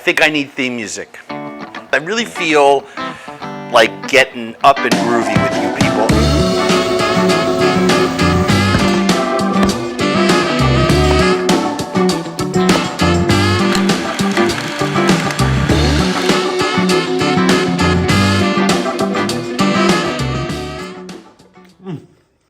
think I need theme music. I really feel like getting up and groovy with you people.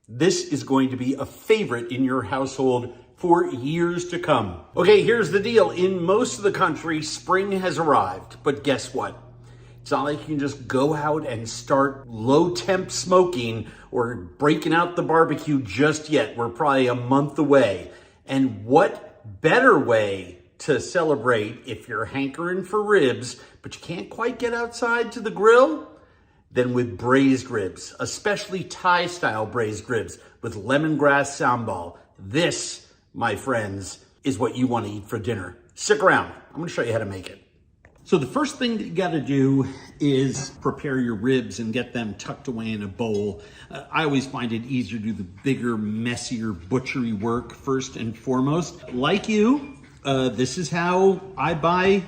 This is going to be a favorite in your household for years to come. Okay, here's the deal. In most of the country, spring has arrived, but guess what? It's not like you can just go out and start low temp smoking or breaking out the barbecue just yet. We're probably a month away. And what better way to celebrate if you're hankering for ribs, but you can't quite get outside to the grill? Than with braised ribs, especially Thai-style braised ribs with lemongrass sambal. This, my friends, is what you want to eat for dinner. Stick around. I'm going to show you how to make it. So the first thing that you got to do is prepare your ribs and get them tucked away in a bowl. I always find it easier to do the bigger, messier butchery work first and foremost. Like you, this is how I buy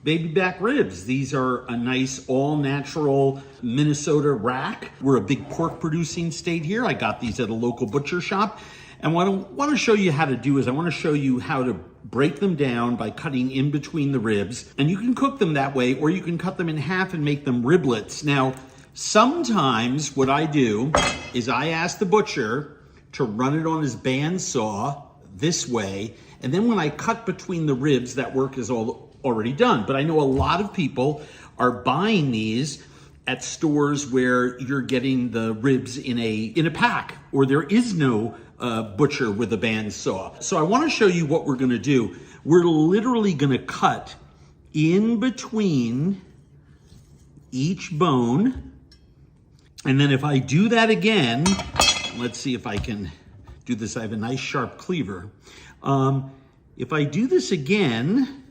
baby back ribs. These are a nice all-natural Minnesota rack. We're a big pork producing state here. I got these at a local butcher shop. And what I want to show you how to do is I want to show you how to break them down by cutting in between the ribs. And you can cook them that way, or you can cut them in half and make them riblets. Now, sometimes what I do is I ask the butcher to run it on his bandsaw this way. And then when I cut between the ribs, that work is already done. But I know a lot of people are buying these at stores where you're getting the ribs in a pack, or there is no butcher with a bandsaw. So I want to show you what we're going to do. We're literally going to cut in between each bone. And then if I do that again, let's see if I can do this. I have a nice sharp cleaver. If I do this again,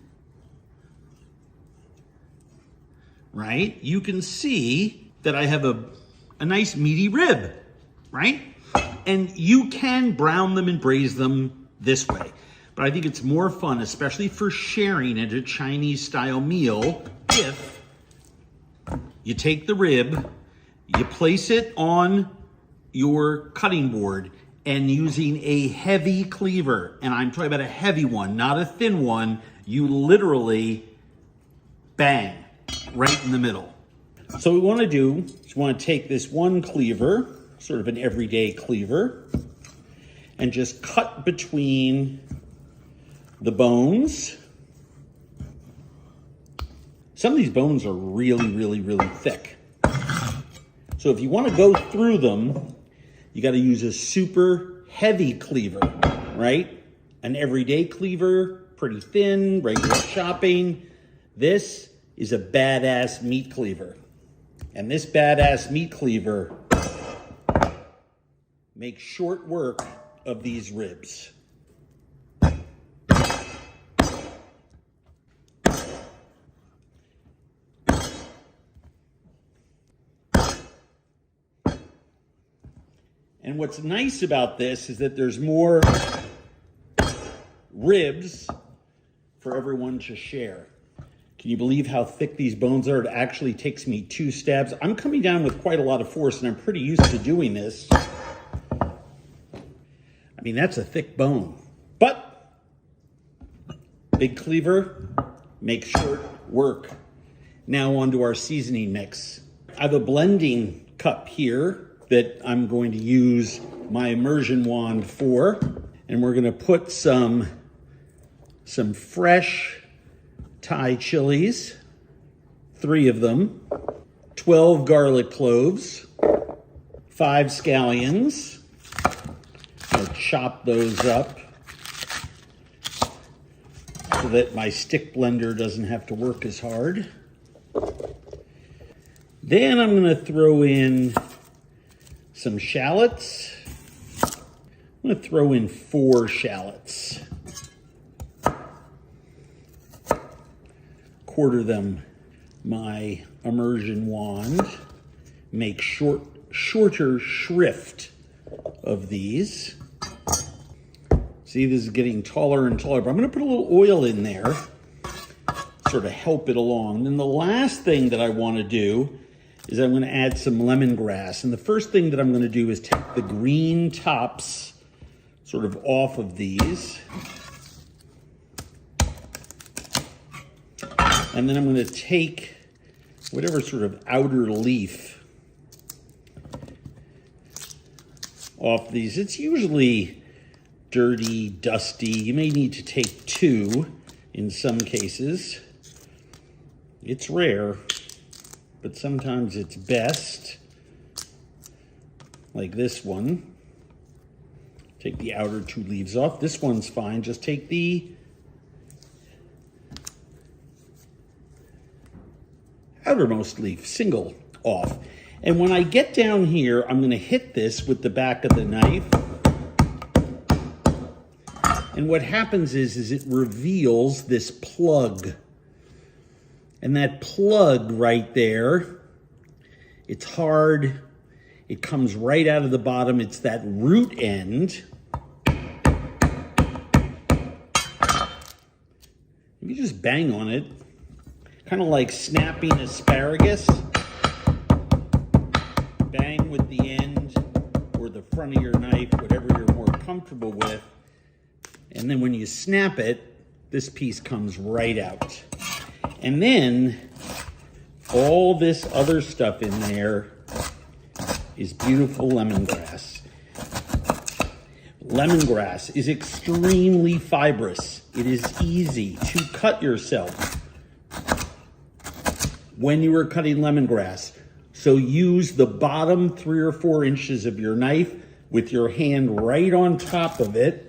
right, you can see that I have a nice meaty rib, right? And you can brown them and braise them this way. But I think it's more fun, especially for sharing at a Chinese style meal, if you take the rib, you place it on your cutting board, and using a heavy cleaver, and I'm talking about a heavy one, not a thin one, you literally bang right in the middle. So what we want to do is we want to take this one cleaver, sort of an everyday cleaver, and just cut between the bones. Some of these bones are really, really, really thick. So if you want to go through them, you got to use a super heavy cleaver, right? An everyday cleaver, pretty thin, regular shopping. This is a badass meat cleaver. And this badass meat cleaver makes short work of these ribs. And what's nice about this is that there's more ribs for everyone to share. Can you believe how thick these bones are? It actually takes me 2 stabs. I'm coming down with quite a lot of force, and I'm pretty used to doing this. I mean, that's a thick bone. But big cleaver makes short work. Now onto our seasoning mix. I have a blending cup here that I'm going to use my immersion wand for. And we're gonna put some fresh Thai chilies, 3 of them, 12 garlic cloves, 5 scallions. I'll chop those up so that my stick blender doesn't have to work as hard. Then I'm gonna throw in some shallots. I'm gonna throw in 4 shallots. Quarter them my immersion wand. Make shorter shrift of these. See, this is getting taller and taller, but I'm gonna put a little oil in there sort of help it along. Then the last thing that I want to do is I'm going to add some lemongrass. And the first thing that I'm going to do is take the green tops sort of off of these. And then I'm going to take whatever sort of outer leaf off these. It's usually dirty, dusty. You may need to take 2 in some cases. It's rare, but sometimes it's best. Like this one. Take the outer 2 leaves off. This one's fine. Just take the outermost leaf, single, off. And when I get down here, I'm going to hit this with the back of the knife. And what happens is it reveals this plug. And that plug right there, it's hard. It comes right out of the bottom. It's that root end. You just bang on it. Kind of like snapping asparagus. Bang with the end or the front of your knife, whatever you're more comfortable with. And then when you snap it, this piece comes right out. And then all this other stuff in there is beautiful lemongrass. Lemongrass is extremely fibrous. It is easy to cut yourself when you are cutting lemongrass. So use the bottom 3 or 4 inches of your knife with your hand right on top of it.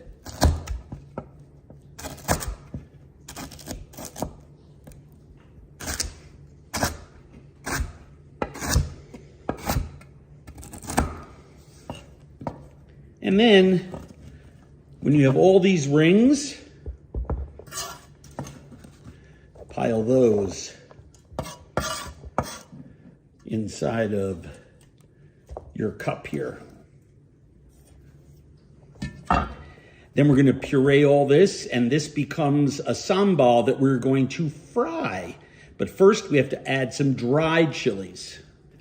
And then, when you have all these rings, pile those inside of your cup here. Then we're going to puree all this, and this becomes a sambal that we're going to fry. But first, we have to add some dried chilies.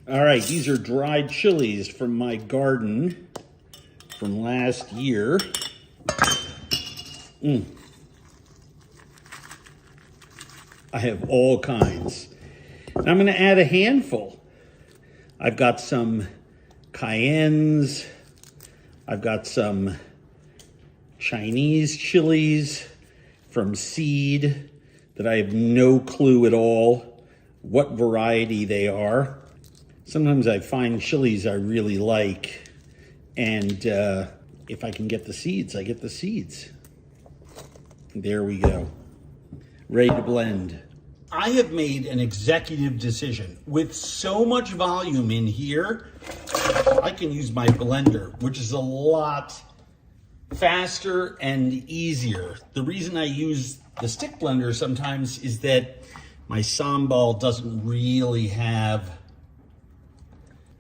All right, these are dried chilies from my garden from last year. I have all kinds. And I'm going to add a handful. I've got some cayennes. I've got some Chinese chilies from seed that I have no clue at all what variety they are. Sometimes I find chilies I really like, and if I can get the seeds, I get the seeds. There we go. Ready to blend. I have made an executive decision. With so much volume in here, I can use my blender, which is a lot faster and easier. The reason I use the stick blender sometimes is that my sambal doesn't really have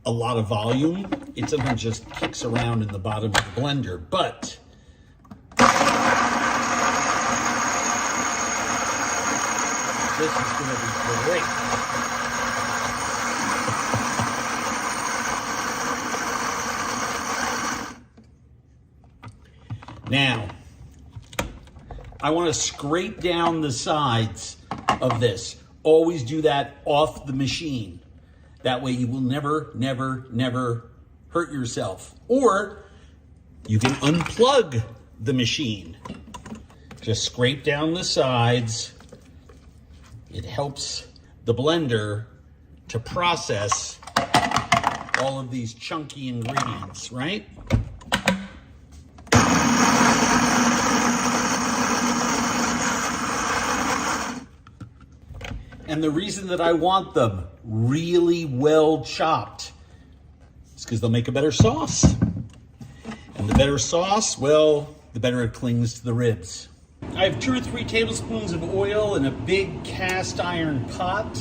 a lot of volume. It sometimes just kicks around in the bottom of the blender, but this is going to be great. Now, I want to scrape down the sides of this. Always do that off the machine. That way you will never, never, never hurt yourself. Or you can unplug the machine. Just scrape down the sides. It helps the blender to process all of these chunky ingredients, right? And the reason that I want them really well chopped is because they'll make a better sauce. And the better sauce, well, the better it clings to the ribs. I have 2 or 3 tablespoons of oil in a big cast iron pot.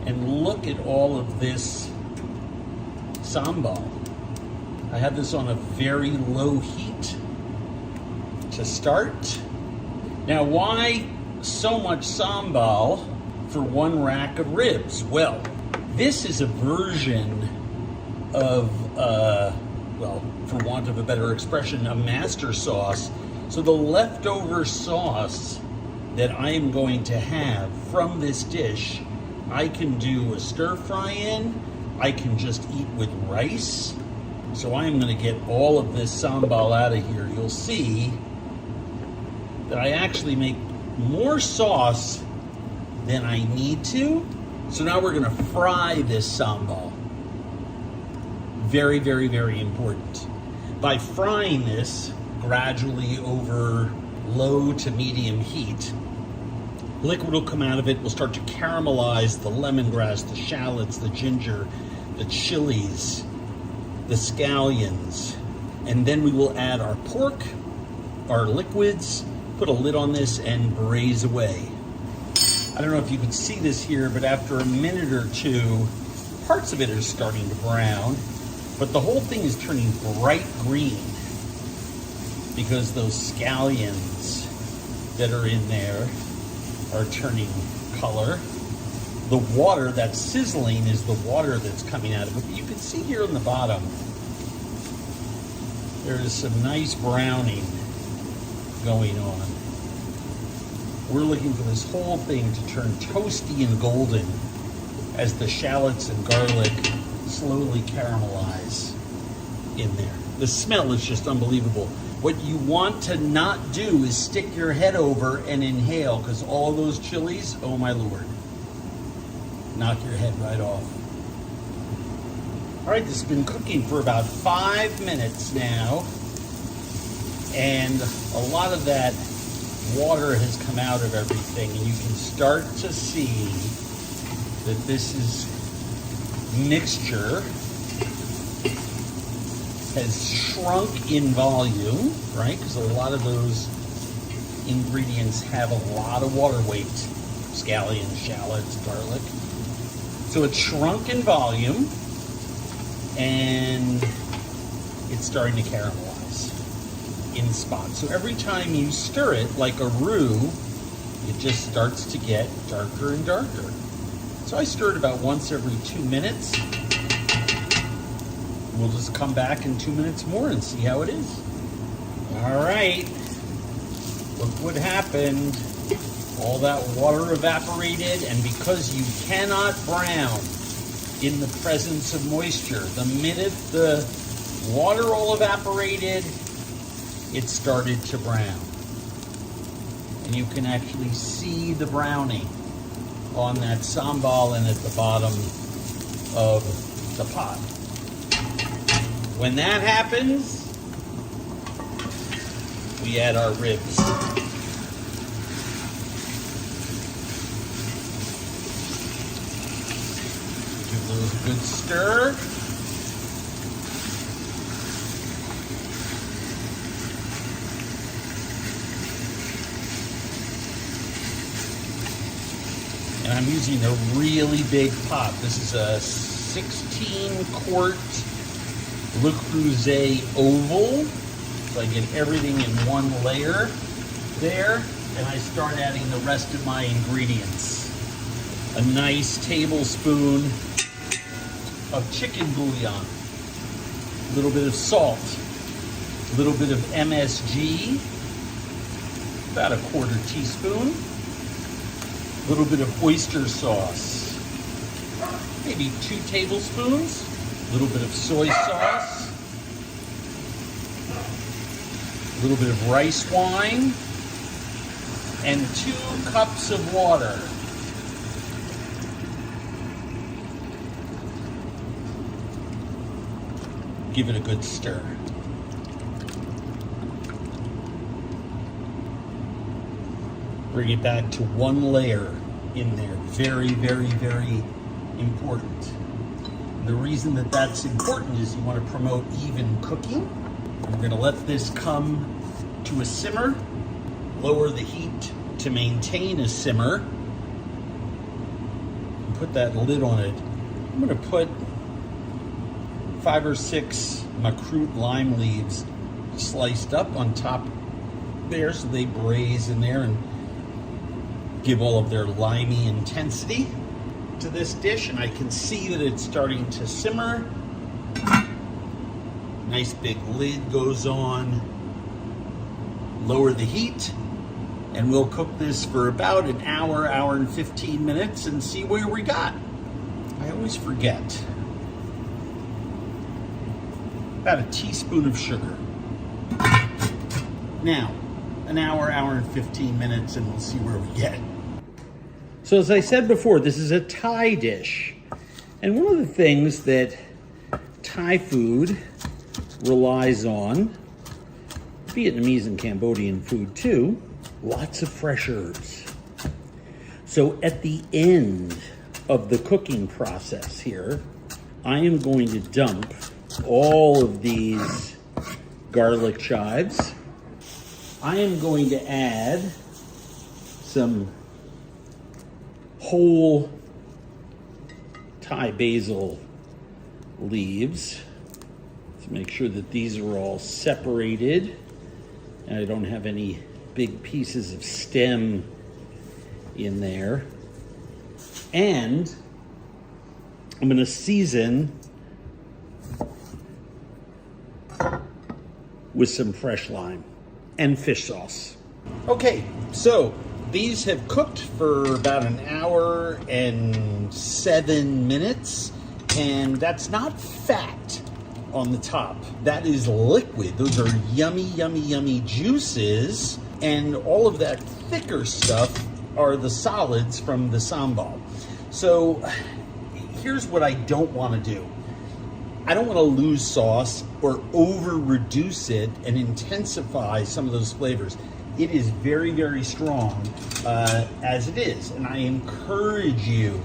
And look at all of this sambal. I have this on a very low heat to start. Now, why so much sambal for 1 rack of ribs. Well, this is a version of, well, for want of a better expression, a master sauce. So the leftover sauce that I am going to have from this dish, I can do a stir fry in, I can just eat with rice. So I am going to get all of this sambal out of here. You'll see that I actually make more sauce than I need to. So now we're going to fry this sambal. Very, very, very important. By frying this gradually over low to medium heat, liquid will come out of it. We'll start to caramelize the lemongrass, the shallots, the ginger, the chilies, the scallions, and then we will add our pork, our liquids, put a lid on this, and braise away. I don't know if you can see this here, but after a minute or two, parts of it are starting to brown, but the whole thing is turning bright green because those scallions that are in there are turning color. The water that's sizzling is the water that's coming out of it. But you can see here on the bottom, there is some nice browning going on. We're looking for this whole thing to turn toasty and golden as the shallots and garlic slowly caramelize in there. The smell is just unbelievable. What you want to not do is stick your head over and inhale, because all those chilies, oh my Lord, knock your head right off. All right, this has been cooking for about 5 minutes now, and a lot of that water has come out of everything, and you can start to see that this mixture has shrunk in volume, right? Because a lot of those ingredients have a lot of water weight, scallions, shallots, garlic. So it's shrunk in volume, and it's starting to caramelize in spots. So every time you stir it, like a roux, it just starts to get darker and darker. So I stir it about once every 2 minutes. We'll just come back in 2 minutes more and see how it is. All right, look what happened. All that water evaporated, and because you cannot brown in the presence of moisture, the minute the water all evaporated, it started to brown. And you can actually see the browning on that sambal and at the bottom of the pot. When that happens, we add our ribs. Give those a good stir. And I'm using a really big pot. This is a 16-quart Le Creuset oval. So I get everything in one layer there, and I start adding the rest of my ingredients. A nice tablespoon of chicken bouillon, a little bit of salt, a little bit of MSG, about a 1/4 teaspoon, a little bit of oyster sauce, maybe 2 tablespoons, a little bit of soy sauce, a little bit of rice wine, and 2 cups of water. Give it a good stir. Bring it back to 1 layer in there. Very, very, very important. The reason that that's important is you want to promote even cooking. We're going to let this come to a simmer, lower the heat to maintain a simmer, and put that lid on it. I'm going to put 5 or 6 macroute lime leaves sliced up on top there so they braise in there, and give all of their limey intensity to this dish, and I can see that it's starting to simmer. Nice big lid goes on. Lower the heat, and we'll cook this for about an hour, hour and 15 minutes and see where we got. I always forget. About a teaspoon of sugar. Now, an hour, hour and 15 minutes, and we'll see where we get. So as I said before, this is a Thai dish. And one of the things that Thai food relies on, Vietnamese and Cambodian food too, lots of fresh herbs. So at the end of the cooking process here, I am going to dump all of these garlic chives. I am going to add some whole Thai basil leaves to make sure that these are all separated and I don't have any big pieces of stem in there. And I'm going to season with some fresh lime and fish sauce. Okay, so these have cooked for about an hour and 7 minutes, and that's not fat on the top. That is liquid. Those are yummy, yummy, yummy juices, and all of that thicker stuff are the solids from the sambal. So here's what I don't want to do. I don't want to lose sauce or over reduce it and intensify some of those flavors. It is very, very strong as it is. And I encourage you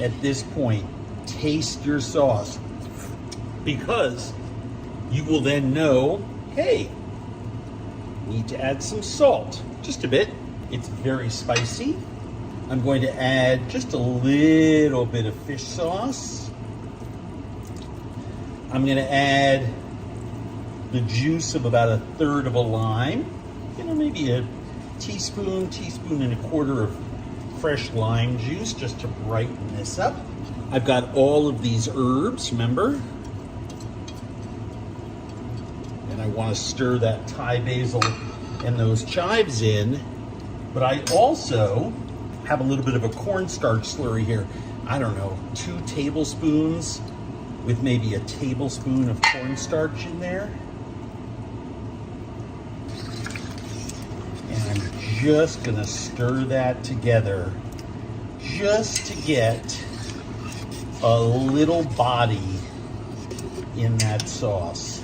at this point, taste your sauce, because you will then know, hey, need to add some salt, just a bit. It's very spicy. I'm going to add just a little bit of fish sauce. I'm going to add the juice of about 1/3 of a lime. You know, maybe a teaspoon and a quarter of fresh lime juice just to brighten this up. I've got all of these herbs, remember? And I want to stir that Thai basil and those chives in. But I also have a little bit of a cornstarch slurry here. I don't know, 2 tablespoons with maybe a tablespoon of cornstarch in there. And I'm just gonna stir that together just to get a little body in that sauce.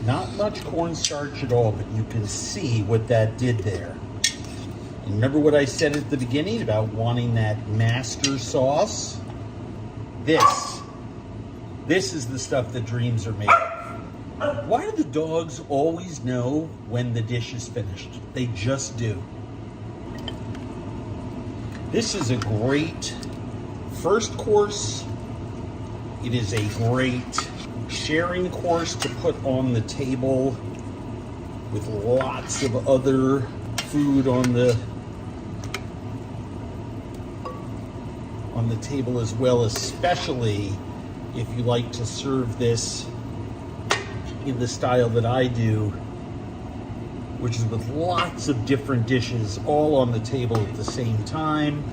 Not much cornstarch at all, but you can see what that did there. And remember what I said at the beginning about wanting that master sauce? This is the stuff that dreams are made of. Why do the dogs always know when the dish is finished? They just do. This is a great first course. It is a great sharing course to put on the table with lots of other food on the table as well, especially if you like to serve this in the style that I do, which is with lots of different dishes all on the table at the same time.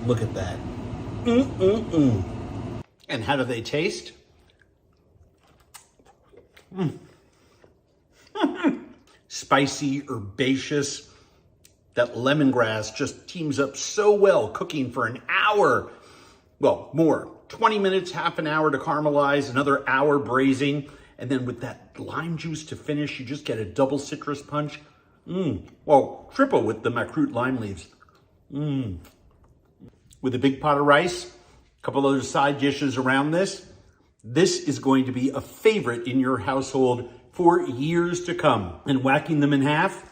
Look at that. And how do they taste? Spicy, herbaceous. That lemongrass just teams up so well, cooking for an hour. Well, more. 20 minutes, half an hour to caramelize, another hour braising. And then with that lime juice to finish, you just get a double citrus punch. Well, triple with the macroot lime leaves. With a big pot of rice, a couple other side dishes around this. This is going to be a favorite in your household for years to come. And whacking them in half,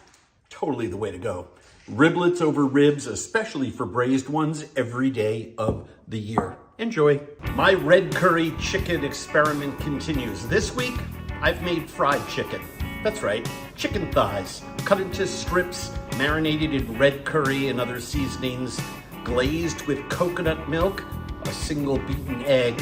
totally the way to go. Riblets over ribs, especially for braised ones, every day of the year. Enjoy. My red curry chicken experiment continues. This week, I've made fried chicken. That's right, chicken thighs, cut into strips, marinated in red curry and other seasonings, glazed with coconut milk, a single beaten egg,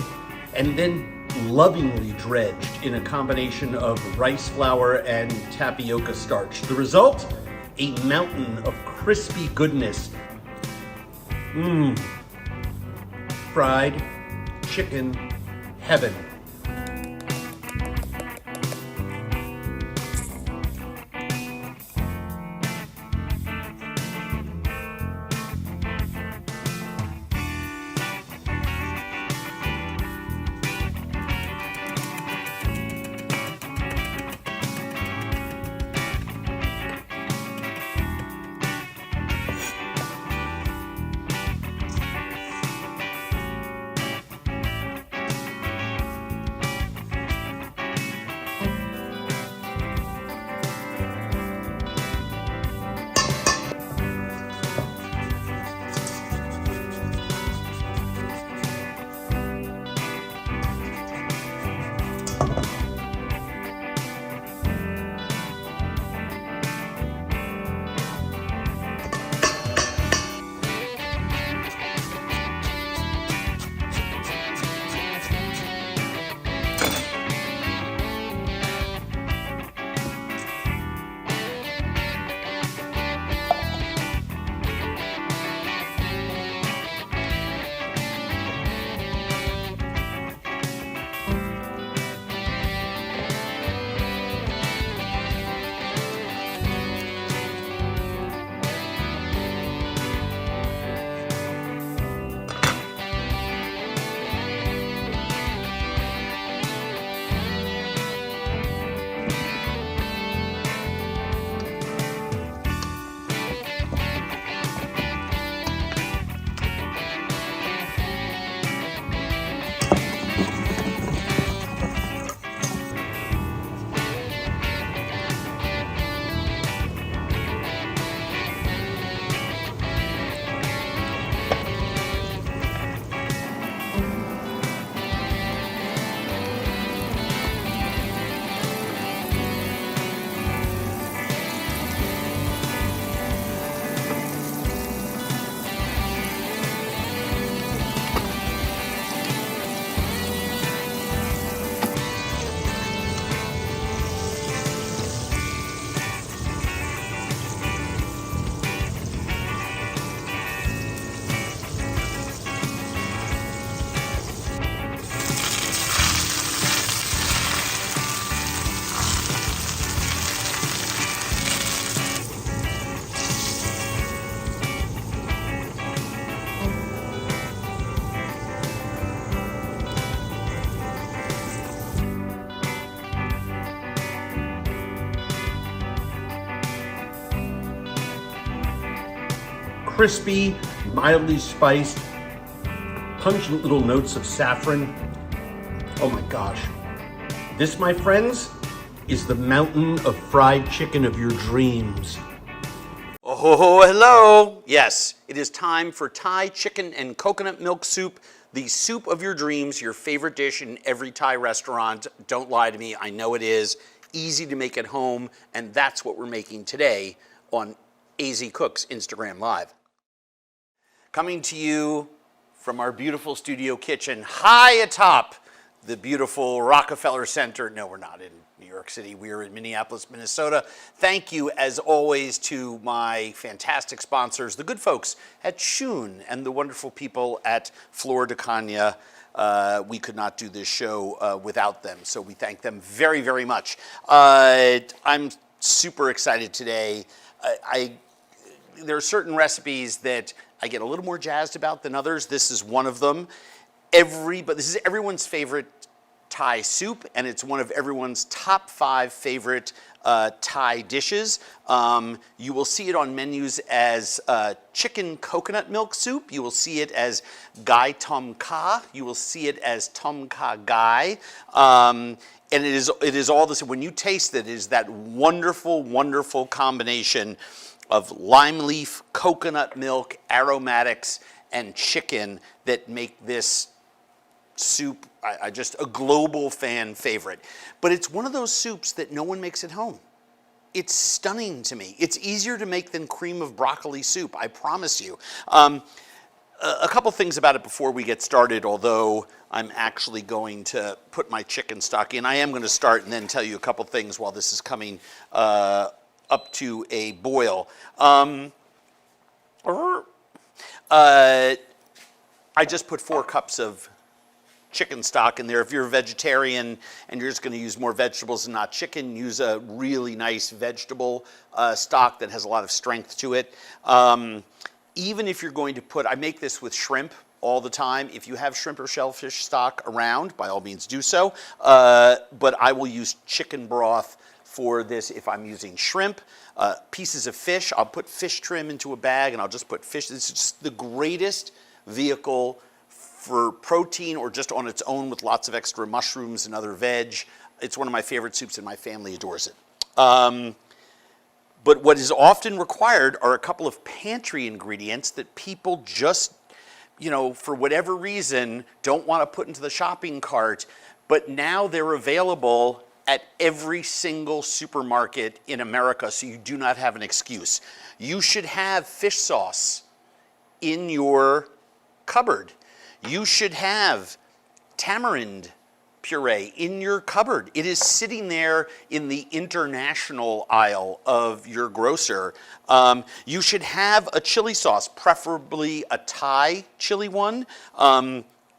and then lovingly dredged in a combination of rice flour and tapioca starch. The result? A mountain of crispy goodness. Fried chicken heaven. Crispy, mildly spiced, pungent little notes of saffron. Oh my gosh. This, my friends, is the mountain of fried chicken of your dreams. Oh, hello. Yes, it is time for Thai chicken and coconut milk soup, the soup of your dreams, your favorite dish in every Thai restaurant. Don't lie to me, I know it is. Easy to make at home, and that's what we're making today on AZ Cooks Instagram Live. Coming to you from our beautiful studio kitchen, high atop the beautiful Rockefeller Center. No, we're not in New York City. We're in Minneapolis, Minnesota. Thank you, as always, to my fantastic sponsors, the good folks at Shun and the wonderful people at Flor de Caña. We could not do this show without them, so we thank them very, very much. I'm super excited today. There are certain recipes that I get a little more jazzed about than others. This is one of them. But this is everyone's favorite Thai soup, and it's one of everyone's top 5 favorite Thai dishes. You will see it on menus as chicken coconut milk soup. You will see it as gai tom kha. You will see it as tom kha gai. And it is all this. When you taste it, it is that wonderful, wonderful combination of lime leaf, coconut milk, aromatics, and chicken that make this soup just a global fan favorite. But it's one of those soups that no one makes at home. It's stunning to me. It's easier to make than cream of broccoli soup, I promise you. A couple things about it before we get started, although I'm actually going to put my chicken stock in. I am going to start and then tell you a couple things while this is coming up to a boil. I just put 4 cups of chicken stock in there. If you're a vegetarian and you're just going to use more vegetables and not chicken, use a really nice vegetable stock that has a lot of strength to it. Even if you're going to put, I make this with shrimp all the time. If you have shrimp or shellfish stock around, by all means do so. But I will use chicken broth for this if I'm using shrimp. Pieces of fish, I'll put fish trim into a bag and I'll just put fish. This is just the greatest vehicle for protein or just on its own with lots of extra mushrooms and other veg. It's one of my favorite soups and my family adores it. But what is often required are a couple of pantry ingredients that people just, for whatever reason, don't want to put into the shopping cart, but now they're available at every single supermarket in America, so you do not have an excuse. You should have fish sauce in your cupboard. You should have tamarind puree in your cupboard. It is sitting there in the international aisle of your grocer. You should have a chili sauce, preferably a Thai chili one.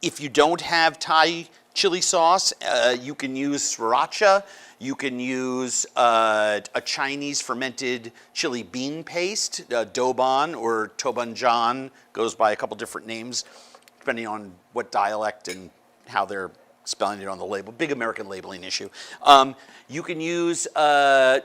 If you don't have Thai chili sauce, you can use sriracha. You can use a Chinese fermented chili bean paste, Douban or Tobanjan, goes by a couple different names, depending on what dialect and how they're spelling it on the label. Big American labeling issue. You could use a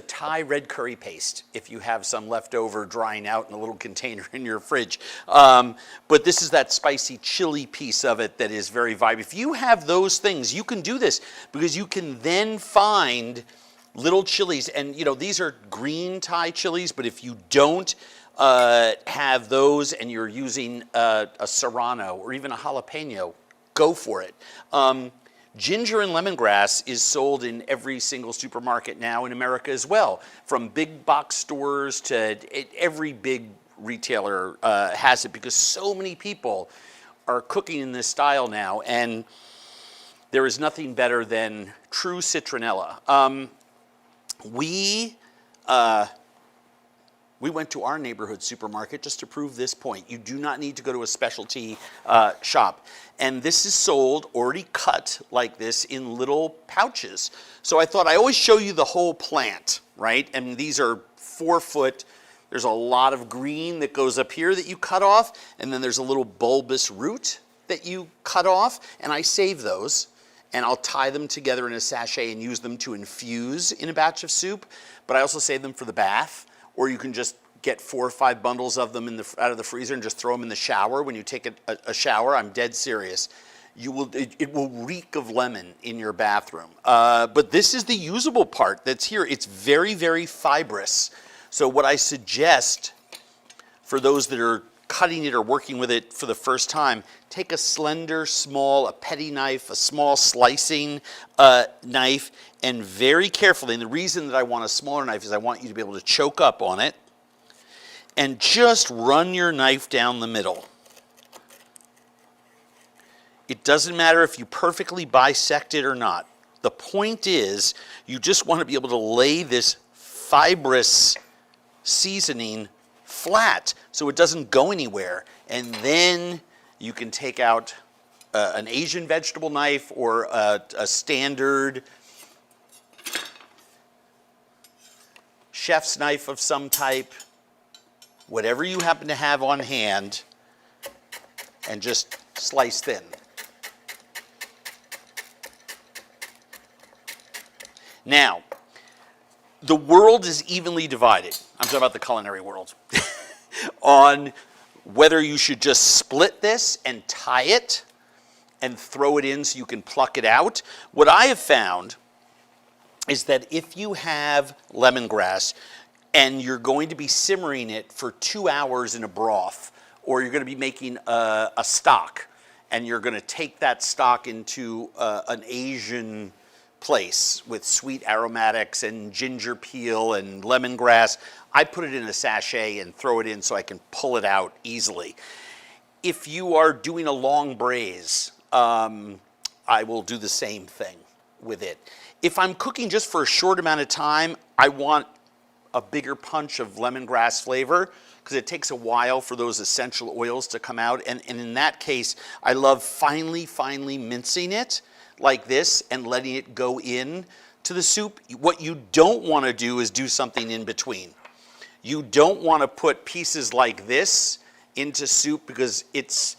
Thai red curry paste if you have some left over drying out in a little container in your fridge. But this is that spicy chili piece of it that is very vibrant. If you have those things, you can do this because you can then find little chilies. And these are green Thai chilies, but if you don't have those and you're using a serrano or even a jalapeno, go for it. Ginger and lemongrass is sold in every single supermarket now in America as well. From big box stores to every big retailer has it because so many people are cooking in this style now, and there is nothing better than true citronella. We went to our neighborhood supermarket just to prove this point. You do not need to go to a specialty shop. And this is sold already cut like this in little pouches. So I thought I always show you the whole plant, right? And these are 4 foot. There's a lot of green that goes up here that you cut off. And then there's a little bulbous root that you cut off. And I save those. And I'll tie them together in a sachet and use them to infuse in a batch of soup. But I also save them for the bath. Or you can just get 4 or 5 bundles of them out of the freezer and just throw them in the shower when you take a shower. I'm dead serious. It will reek of lemon in your bathroom. But this is the usable part that's here. It's very, very fibrous. So what I suggest for those that are cutting it or working with it for the first time, take a slender, a petty knife, a small slicing knife, and very carefully, and the reason that I want a smaller knife is I want you to be able to choke up on it, and just run your knife down the middle. It doesn't matter if you perfectly bisect it or not. The point is, you just want to be able to lay this fibrous seasoning flat so it doesn't go anywhere. And then you can take out an Asian vegetable knife or a standard chef's knife of some type, whatever you happen to have on hand, and just slice thin. Now, the world is evenly divided. I'm talking about the culinary world. On whether you should just split this and tie it and throw it in so you can pluck it out. What I have found is that if you have lemongrass and you're going to be simmering it for 2 hours in a broth, or you're going to be making a stock, and you're going to take that stock into an Asian place with sweet aromatics and ginger peel and lemongrass. I put it in a sachet and throw it in so I can pull it out easily. If you are doing a long braise, I will do the same thing with it. If I'm cooking just for a short amount of time, I want a bigger punch of lemongrass flavor because it takes a while for those essential oils to come out. And in that case, I love finely mincing it like this and letting it go in to the soup. What you don't want to do is do something in between. You don't want to put pieces like this into soup because it's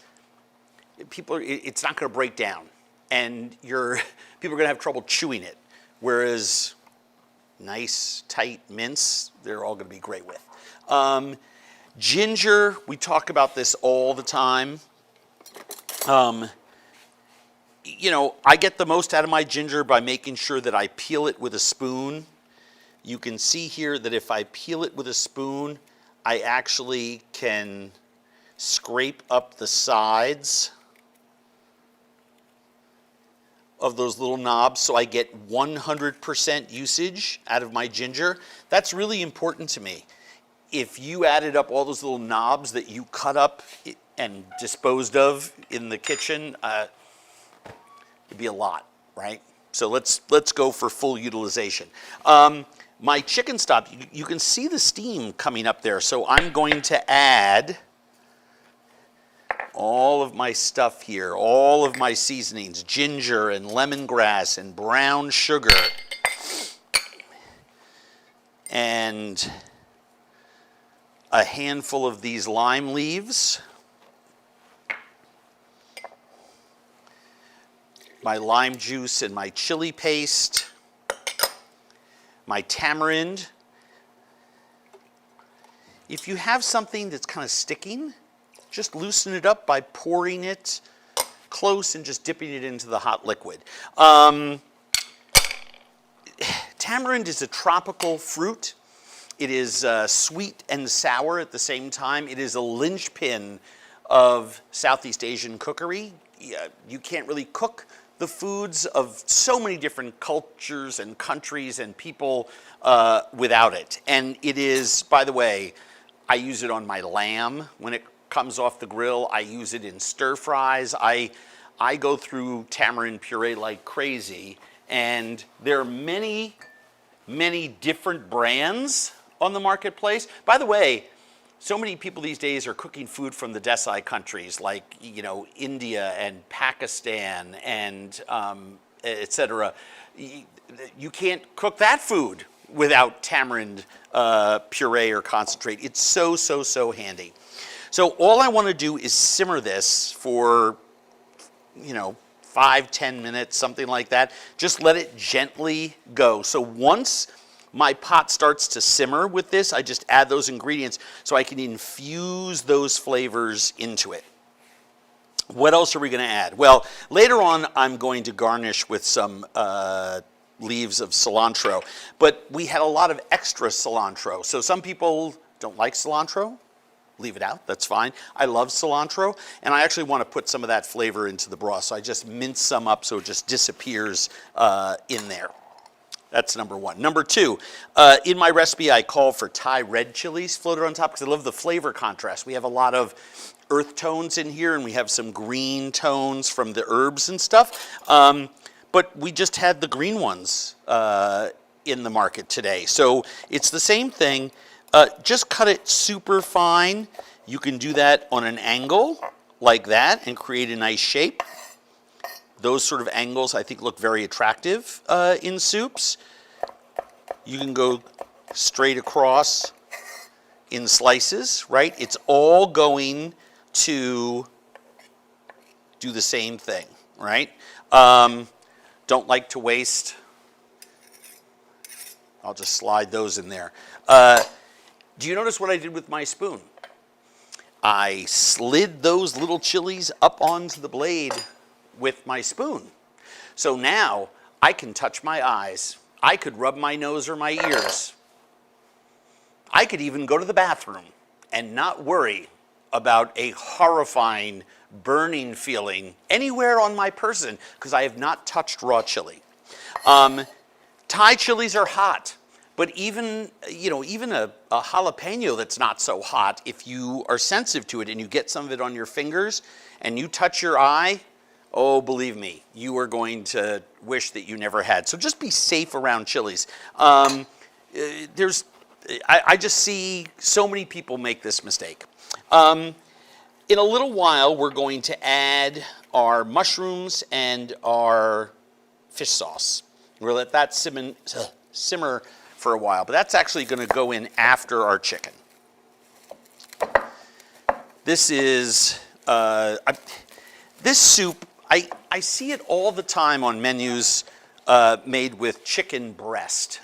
not going to break down, and people are going to have trouble chewing it. Whereas nice tight mince, they're all going to be great with. Ginger, we talk about this all the time. You know, I get the most out of my ginger by making sure that I peel it with a spoon. You can see here that if I peel it with a spoon, I actually can scrape up the sides of those little knobs so I get 100% usage out of my ginger. That's really important to me. If you added up all those little knobs that you cut up and disposed of in the kitchen, it'd be a lot, right? So let's go for full utilization. My chicken stock, you can see the steam coming up there, so I'm going to add all of my stuff here, all of my seasonings, ginger and lemongrass and brown sugar, and a handful of these lime leaves, my lime juice and my chili paste, my tamarind. If you have something that's kind of sticking, just loosen it up by pouring it close and just dipping it into the hot liquid. Tamarind is a tropical fruit. It is sweet and sour at the same time. It is a linchpin of Southeast Asian cookery. You can't really cook the foods of so many different cultures and countries and people without it. And it is, by the way, I use it on my lamb when it comes off the grill. I use it in stir fries. I go through tamarind puree like crazy, and there are many different brands on the marketplace. By the way, so many people these days are cooking food from the Desai countries like, you know, India and Pakistan and et cetera. You can't cook that food without tamarind puree or concentrate. It's so handy. So all I want to do is simmer this for, you know, 5-10 minutes, something like that. Just let it gently go. So once my pot starts to simmer with this, I just add those ingredients so I can infuse those flavors into it. What else are we going to add? Well, later on I'm going to garnish with some leaves of cilantro, but we had a lot of extra cilantro. So some people don't like cilantro. Leave it out, that's fine. I love cilantro, and I actually want to put some of that flavor into the broth, so I just mince some up so it just disappears in there. That's number one. Number two, in my recipe I call for Thai red chilies floated on top because I love the flavor contrast. We have a lot of earth tones in here, and we have some green tones from the herbs and stuff, but we just had the green ones in the market today. So it's the same thing. Just cut it super fine. You can do that on an angle like that and create a nice shape. Those sort of angles I think look very attractive in soups. You can go straight across in slices, right? It's all going to do the same thing, right? Don't like to waste. I'll just slide those in there. Do you notice what I did with my spoon? I slid those little chilies up onto the blade with my spoon. So now I can touch my eyes. I could rub my nose or my ears. I could even go to the bathroom and not worry about a horrifying burning feeling anywhere on my person because I have not touched raw chili. Thai chilies are hot, but even a jalapeno that's not so hot, if you are sensitive to it and you get some of it on your fingers and you touch your eye, oh, believe me, you are going to wish that you never had. So just be safe around chilies. I just see so many people make this mistake. In a little while, we're going to add our mushrooms and our fish sauce. We'll let that simmer for a while, but that's actually going to go in after our chicken. This is, this soup, I see it all the time on menus made with chicken breast,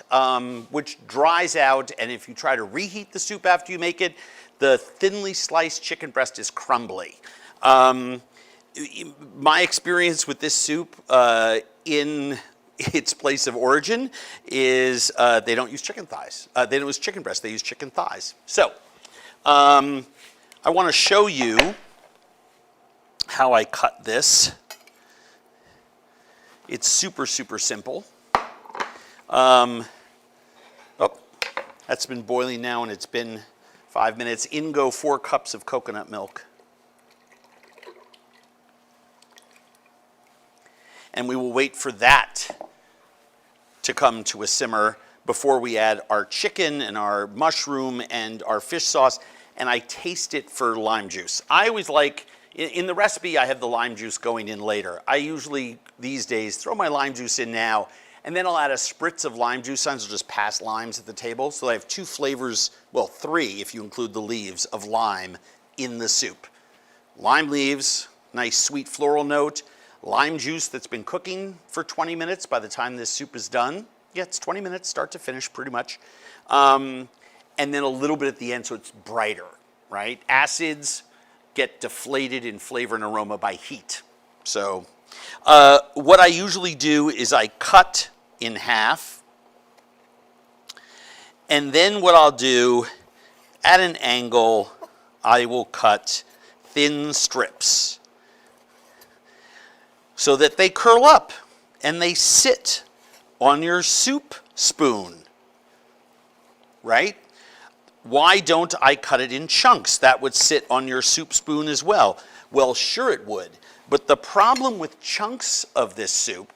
which dries out, and if you try to reheat the soup after you make it, the thinly sliced chicken breast is crumbly. My experience with this soup in its place of origin is they don't use chicken thighs. They don't use chicken breast, they use chicken thighs. So, I want to show you how I cut this. It's super, super simple. Oh, that's been boiling now and it's been 5 minutes. In go 4 cups of coconut milk. And we will wait for that to come to a simmer before we add our chicken and our mushroom and our fish sauce, and I taste it for lime juice. I always like, in the recipe I have the lime juice going in later. I usually, these days, throw my lime juice in now, and then I'll add a spritz of lime juice. Sometimes I'll just pass limes at the table. So I have 2 flavors, well 3 if you include the leaves of lime in the soup. Lime leaves, nice sweet floral note. Lime juice that's been cooking for 20 minutes by the time this soup is done. Yeah, it's 20 minutes, start to finish, pretty much. And then a little bit at the end so it's brighter, right? Acids get deflated in flavor and aroma by heat. So what I usually do is I cut in half. And then what I'll do, at an angle, I will cut thin strips, so that they curl up and they sit on your soup spoon, right? Why don't I cut it in chunks? That would sit on your soup spoon as well. Well, sure it would, but the problem with chunks of this soup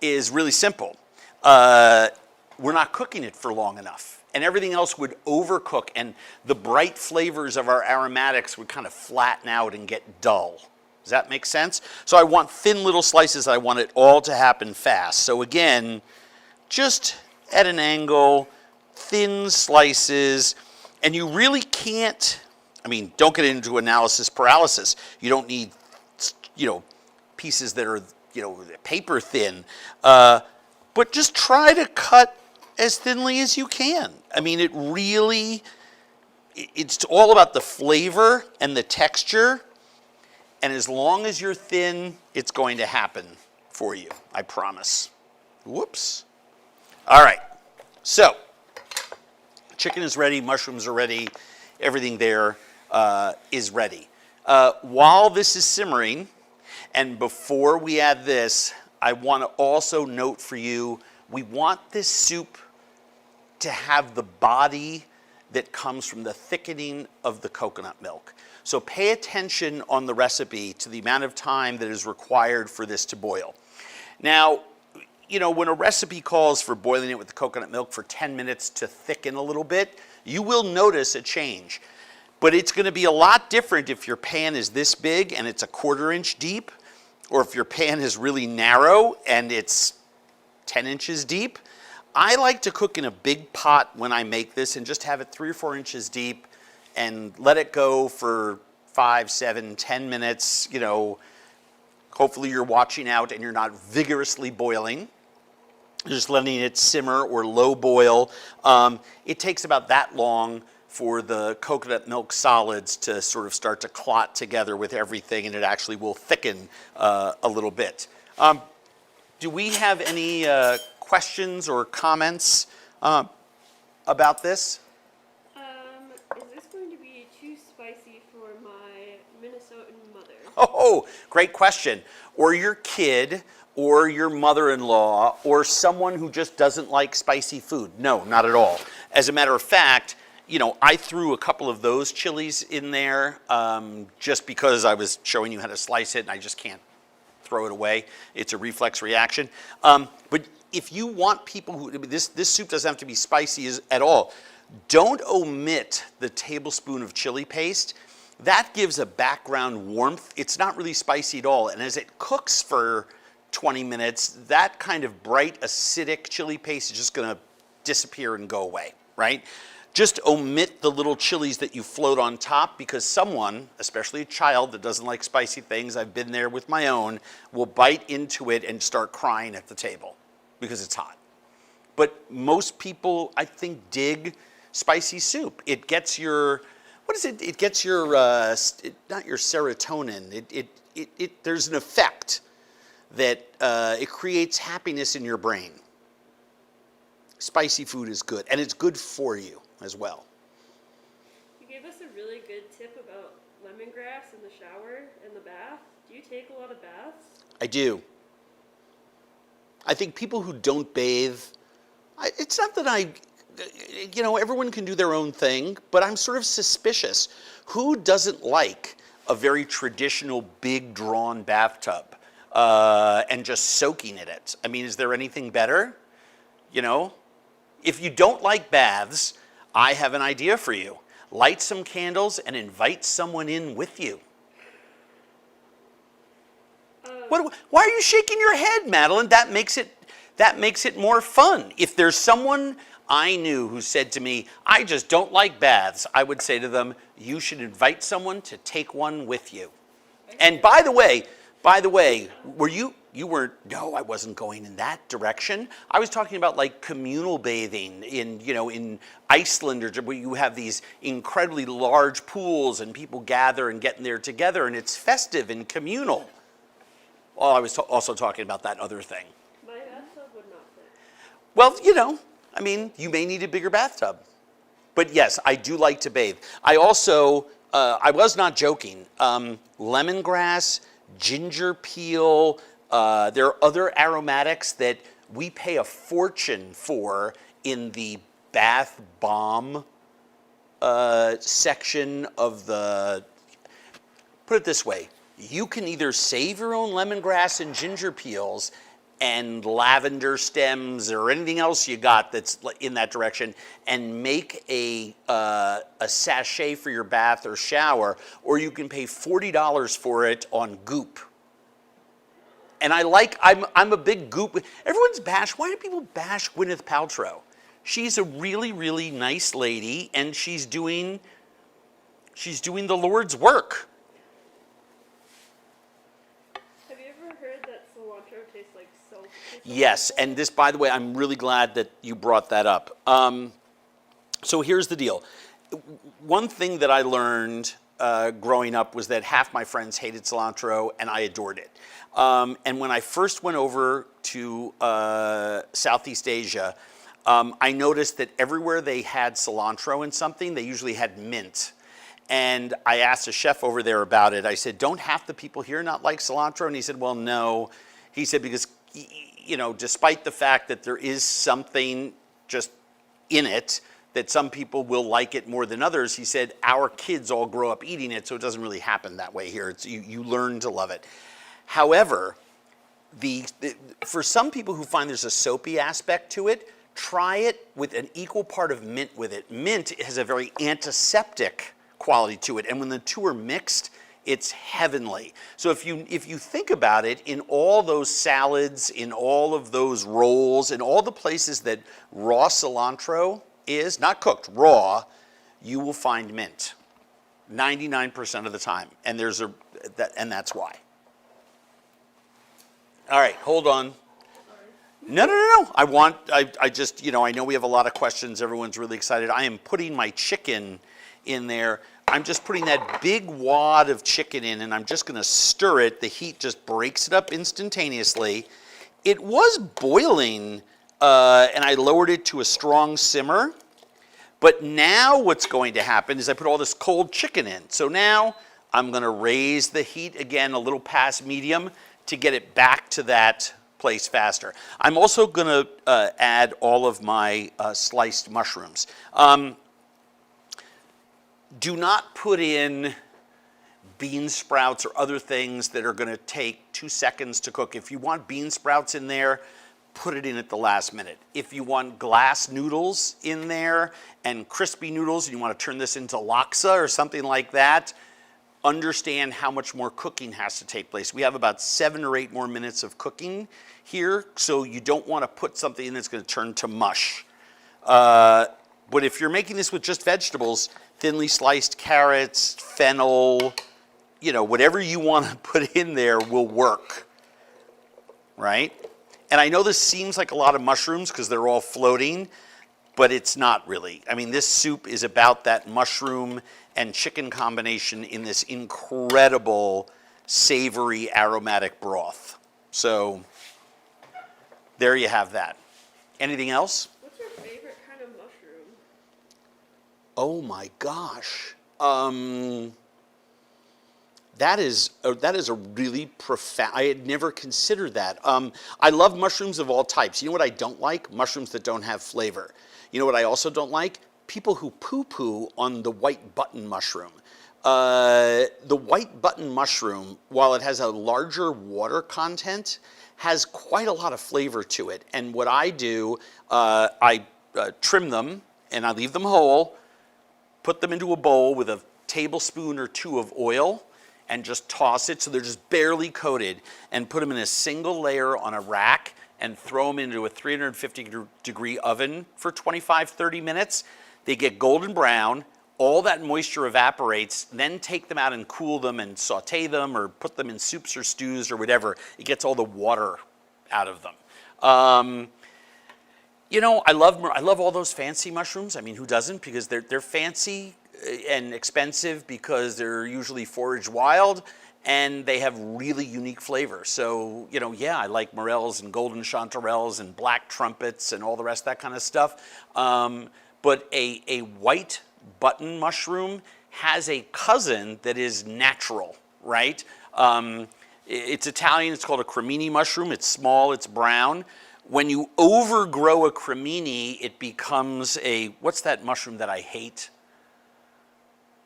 is really simple. We're not cooking it for long enough, and everything else would overcook, and the bright flavors of our aromatics would kind of flatten out and get dull. Does that make sense? So I want thin little slices. I want it all to happen fast. So again, just at an angle, thin slices, and you really can't, don't get into analysis paralysis. You don't need, pieces that are, paper thin, but just try to cut as thinly as you can. It's all about the flavor and the texture. And as long as you're thin, it's going to happen for you, I promise. Whoops. All right, so chicken is ready, mushrooms are ready, everything there is ready. While this is simmering, and before we add this, I want to also note for you, we want this soup to have the body that comes from the thickening of the coconut milk. So pay attention on the recipe to the amount of time that is required for this to boil. Now, when a recipe calls for boiling it with the coconut milk for 10 minutes to thicken a little bit, you will notice a change. But it's going to be a lot different if your pan is this big and it's a 1/4 inch deep, or if your pan is really narrow and it's 10 inches deep. I like to cook in a big pot when I make this and just have it 3 or 4 inches deep and let it go for 5, 7, 10 minutes. Hopefully you're watching out and you're not vigorously boiling. Just letting it simmer or low boil. It takes about that long for the coconut milk solids to sort of start to clot together with everything, and it actually will thicken a little bit. Do we have any questions or comments about this? Is this going to be too spicy for my Minnesotan mother? Oh, great question. Or your kid, or your mother-in-law or someone who just doesn't like spicy food. No, not at all. As a matter of fact, you know, I threw a couple of those chilies in there just because I was showing you how to slice it and I just can't throw it away. It's a reflex reaction. But if you want people who, this soup doesn't have to be spicy at all. Don't omit the tablespoon of chili paste. That gives a background warmth. It's not really spicy at all. And as it cooks for 20 minutes, that kind of bright, acidic chili paste is just gonna disappear and go away, right? Just omit the little chilies that you float on top because someone, especially a child that doesn't like spicy things, I've been there with my own, will bite into it and start crying at the table because it's hot. But most people, I think, dig spicy soup. It gets your, what is it? It gets your, not your serotonin. There's an effect that it creates happiness in your brain. Spicy food is good, and it's good for you as well. You gave us a really good tip about lemongrass in the shower and the bath. Do you take a lot of baths? I do. I think people who don't bathe, it's not that you know, everyone can do their own thing, but I'm sort of suspicious. Who doesn't like a very traditional, big, drawn bathtub and just soaking in it? I mean, is there anything better? You know? If you don't like baths, I have an idea for you. Light some candles and invite someone in with you. Why are you shaking your head, Madeline? That makes it more fun. If there's someone I knew who said to me, I just don't like baths, I would say to them, you should invite someone to take one with you. And by the way, were you weren't, no, I wasn't going in that direction. I was talking about like communal bathing in, you know, in Iceland, or where you have these incredibly large pools and people gather and get in there together and it's festive and communal. Well, I was also talking about that other thing. My bathtub would not fit. Well, you know, I mean, you may need a bigger bathtub. But yes, I do like to bathe. I also, I was not joking, lemongrass, ginger peel, there are other aromatics that we pay a fortune for in the bath bomb section of the, put it this way, you can either save your own lemongrass and ginger peels and lavender stems or anything else you got that's in that direction and make a sachet for your bath or shower, or you can pay $40 for it on Goop. And I'm a big Goop. Everyone's why do people bash Gwyneth Paltrow? She's a really, really nice lady and she's doing the Lord's work. Have you ever heard that cilantro tastes like soap? Yes, and this, by the way, I'm really glad that you brought that up. So here's the deal. One thing that I learned growing up was that half my friends hated cilantro and I adored it. And when I first went over to Southeast Asia, I noticed that everywhere they had cilantro in something, they usually had mint. And I asked a chef over there about it. I said, don't half the people here not like cilantro? And he said, well, no. He said, because, you know, despite the fact that there is something just in it, that some people will like it more than others, he said, our kids all grow up eating it, so it doesn't really happen that way here. You learn to love it. However, for some people who find there's a soapy aspect to it, try it with an equal part of mint with it. Mint has a very antiseptic quality to it, and when the two are mixed, it's heavenly. So if you think about it, in all those salads, in all of those rolls, in all the places that raw cilantro is, not cooked, raw, you will find mint 99% of the time, and that's why. All right, hold on. No. I just, you know, I know we have a lot of questions. Everyone's really excited. I am putting my chicken in there. I'm just putting that big wad of chicken in, and I'm just going to stir it. The heat just breaks it up instantaneously. It was boiling, and I lowered it to a strong simmer. But now what's going to happen is I put all this cold chicken in. So now I'm going to raise the heat again a little past medium to get it back to that place faster. I'm also going to add all of my sliced mushrooms. Do not put in bean sprouts or other things that are going to take 2 seconds to cook. If you want bean sprouts in there, put it in at the last minute. If you want glass noodles in there and crispy noodles, and you want to turn this into laksa or something like that, understand how much more cooking has to take place. We have about 7 or 8 more minutes of cooking here, so you don't want to put something in that's going to turn to mush. But if you're making this with just vegetables, thinly sliced carrots, fennel, whatever you want to put in there will work, right? And I know this seems like a lot of mushrooms because they're all floating, but it's not really. I mean, this soup is about that mushroom and chicken combination in this incredible, savory, aromatic broth. So there you have that. Anything else? What's your favorite kind of mushroom? Oh my gosh. That is a really profound, I had never considered that. I love mushrooms of all types. You know what I don't like? Mushrooms that don't have flavor. You know what I also don't like? People who poo-poo on the white button mushroom. The white button mushroom, while it has a larger water content, has quite a lot of flavor to it. And what I do, I trim them and I leave them whole, put them into a bowl with a tablespoon or 2 of oil, and just toss it so they're just barely coated, and put them in a single layer on a rack and throw them into a 350-degree oven for 25, 30 minutes. They get golden brown, all that moisture evaporates, then take them out and cool them and saute them or put them in soups or stews or whatever. It gets all the water out of them. I love all those fancy mushrooms. I mean, who doesn't? Because they're fancy and expensive because they're usually foraged wild and they have really unique flavor. So, yeah, I like morels and golden chanterelles and black trumpets and all the rest of that kind of stuff. But a white button mushroom has a cousin that is natural, right? It's Italian, it's called a cremini mushroom. It's small, it's brown. When you overgrow a cremini, it becomes what's that mushroom that I hate?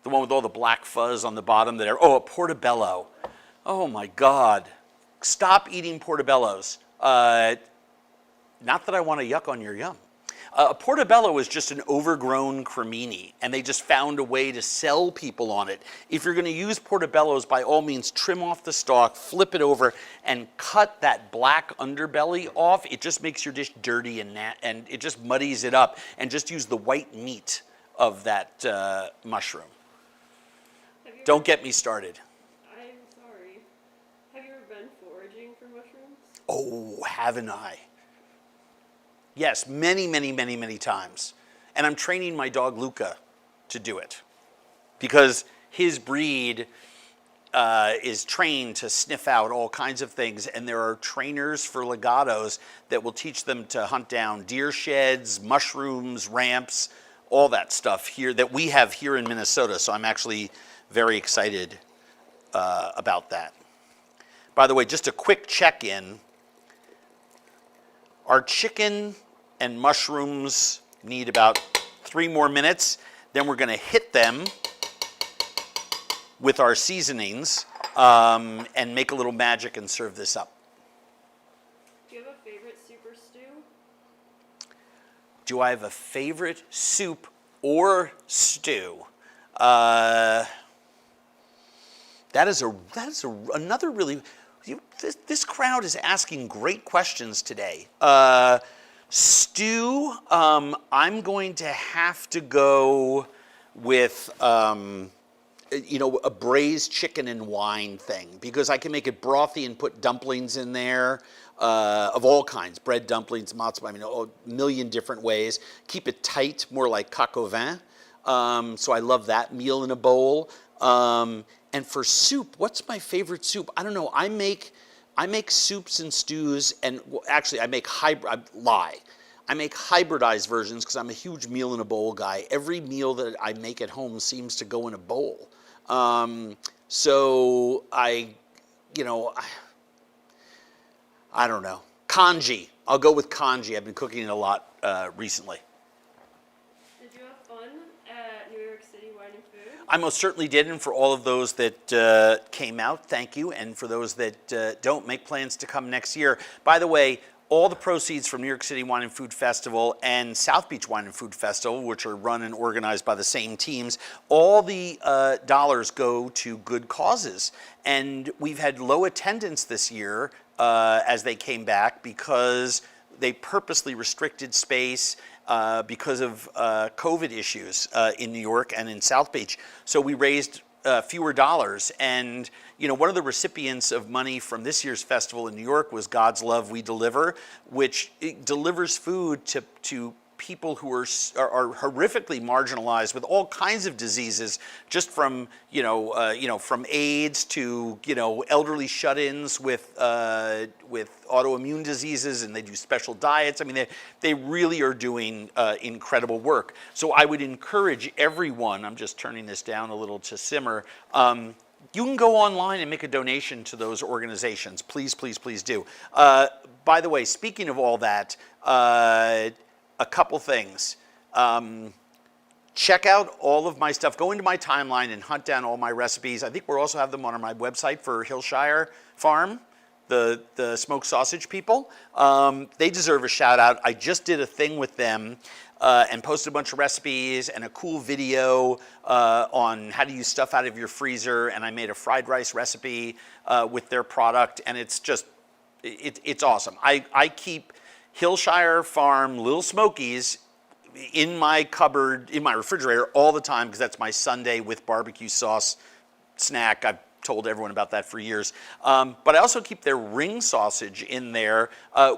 The one with all the black fuzz on the bottom a portobello. Oh my God. Stop eating portobellos. Not that I want to yuck on your yum. A portobello is just an overgrown cremini, and they just found a way to sell people on it. If you're going to use portobellos, by all means, trim off the stalk, flip it over, and cut that black underbelly off. It just makes your dish dirty and it just muddies it up. And just use the white meat of that mushroom. Don't get me started. I'm sorry. Have you ever been foraging for mushrooms? Oh, haven't I? Yes, many, many, many, many times. And I'm training my dog Luca to do it because his breed is trained to sniff out all kinds of things, and there are trainers for legatos that will teach them to hunt down deer sheds, mushrooms, ramps, all that stuff here that we have here in Minnesota. So I'm actually very excited about that. By the way, just a quick check-in. Our chicken and mushrooms need about 3 more minutes. Then we're going to hit them with our seasonings and make a little magic and serve this up. Do you have a favorite soup or stew? Do I have a favorite soup or stew? That is another really. This crowd is asking great questions today. Stew, I'm going to have to go with a braised chicken and wine thing, because I can make it brothy and put dumplings in there of all kinds, bread dumplings, matzo, a million different ways. Keep it tight, more like coq au vin. So I love that meal in a bowl. And for soup, what's my favorite soup? I don't know. I make soups and stews, and actually I make I make hybridized versions because I'm a huge meal in a bowl guy. Every meal that I make at home seems to go in a bowl. So I don't know. Congee. I'll go with congee. I've been cooking it a lot recently. Did you have fun at New York City Wine and Food? I most certainly did, and for all of those that came out, thank you. And for those that don't, make plans to come next year. By the way, all the proceeds from New York City Wine and Food Festival and South Beach Wine and Food Festival, which are run and organized by the same teams, all the dollars go to good causes. And we've had low attendance this year as they came back because they purposely restricted space because of COVID issues in New York and in South Beach. So we raised fewer dollars. And you know, one of the recipients of money from this year's festival in New York was God's Love We Deliver, which delivers food to people who are horrifically marginalized with all kinds of diseases, just from from AIDS to elderly shut-ins with autoimmune diseases, and they do special diets. I mean, they really are doing incredible work. So I would encourage everyone. I'm just turning this down a little to simmer. You can go online and make a donation to those organizations. Please, please, please do. By the way, speaking of all that, a couple things. Check out all of my stuff. Go into my timeline and hunt down all my recipes. I think we'll also have them on my website for Hillshire Farm, the smoked sausage people. They deserve a shout out. I just did a thing with them and posted a bunch of recipes and a cool video on how to use stuff out of your freezer. And I made a fried rice recipe with their product, and it's just, it's awesome. I keep Hillshire Farm Little Smokies in my cupboard, in my refrigerator all the time, because that's my Sunday with barbecue sauce snack. I've told everyone about that for years. But I also keep their ring sausage in there,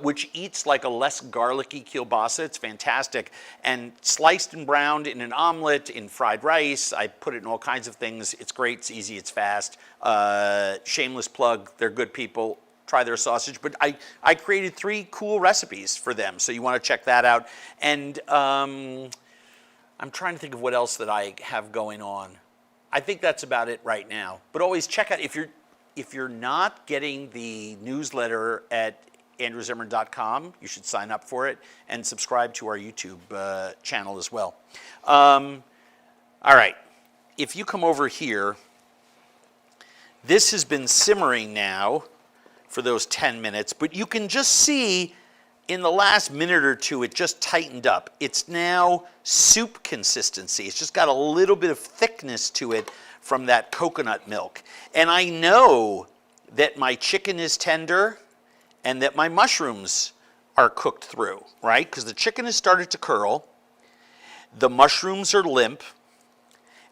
which eats like a less garlicky kielbasa. It's fantastic. And sliced and browned in an omelet, in fried rice. I put it in all kinds of things. It's great, it's easy, it's fast. Shameless plug, they're good people. Try their sausage, but I created 3 cool recipes for them, so you want to check that out. And I'm trying to think of what else that I have going on. I think that's about it right now. But always check out, if you're not getting the newsletter at andrewzimmern.com, you should sign up for it and subscribe to our YouTube channel as well. All right, if you come over here, this has been simmering now for those 10 minutes, but you can just see in the last minute or two, it just tightened up. It's now soup consistency. It's just got a little bit of thickness to it from that coconut milk. And I know that my chicken is tender and that my mushrooms are cooked through, right? Because the chicken has started to curl. The mushrooms are limp,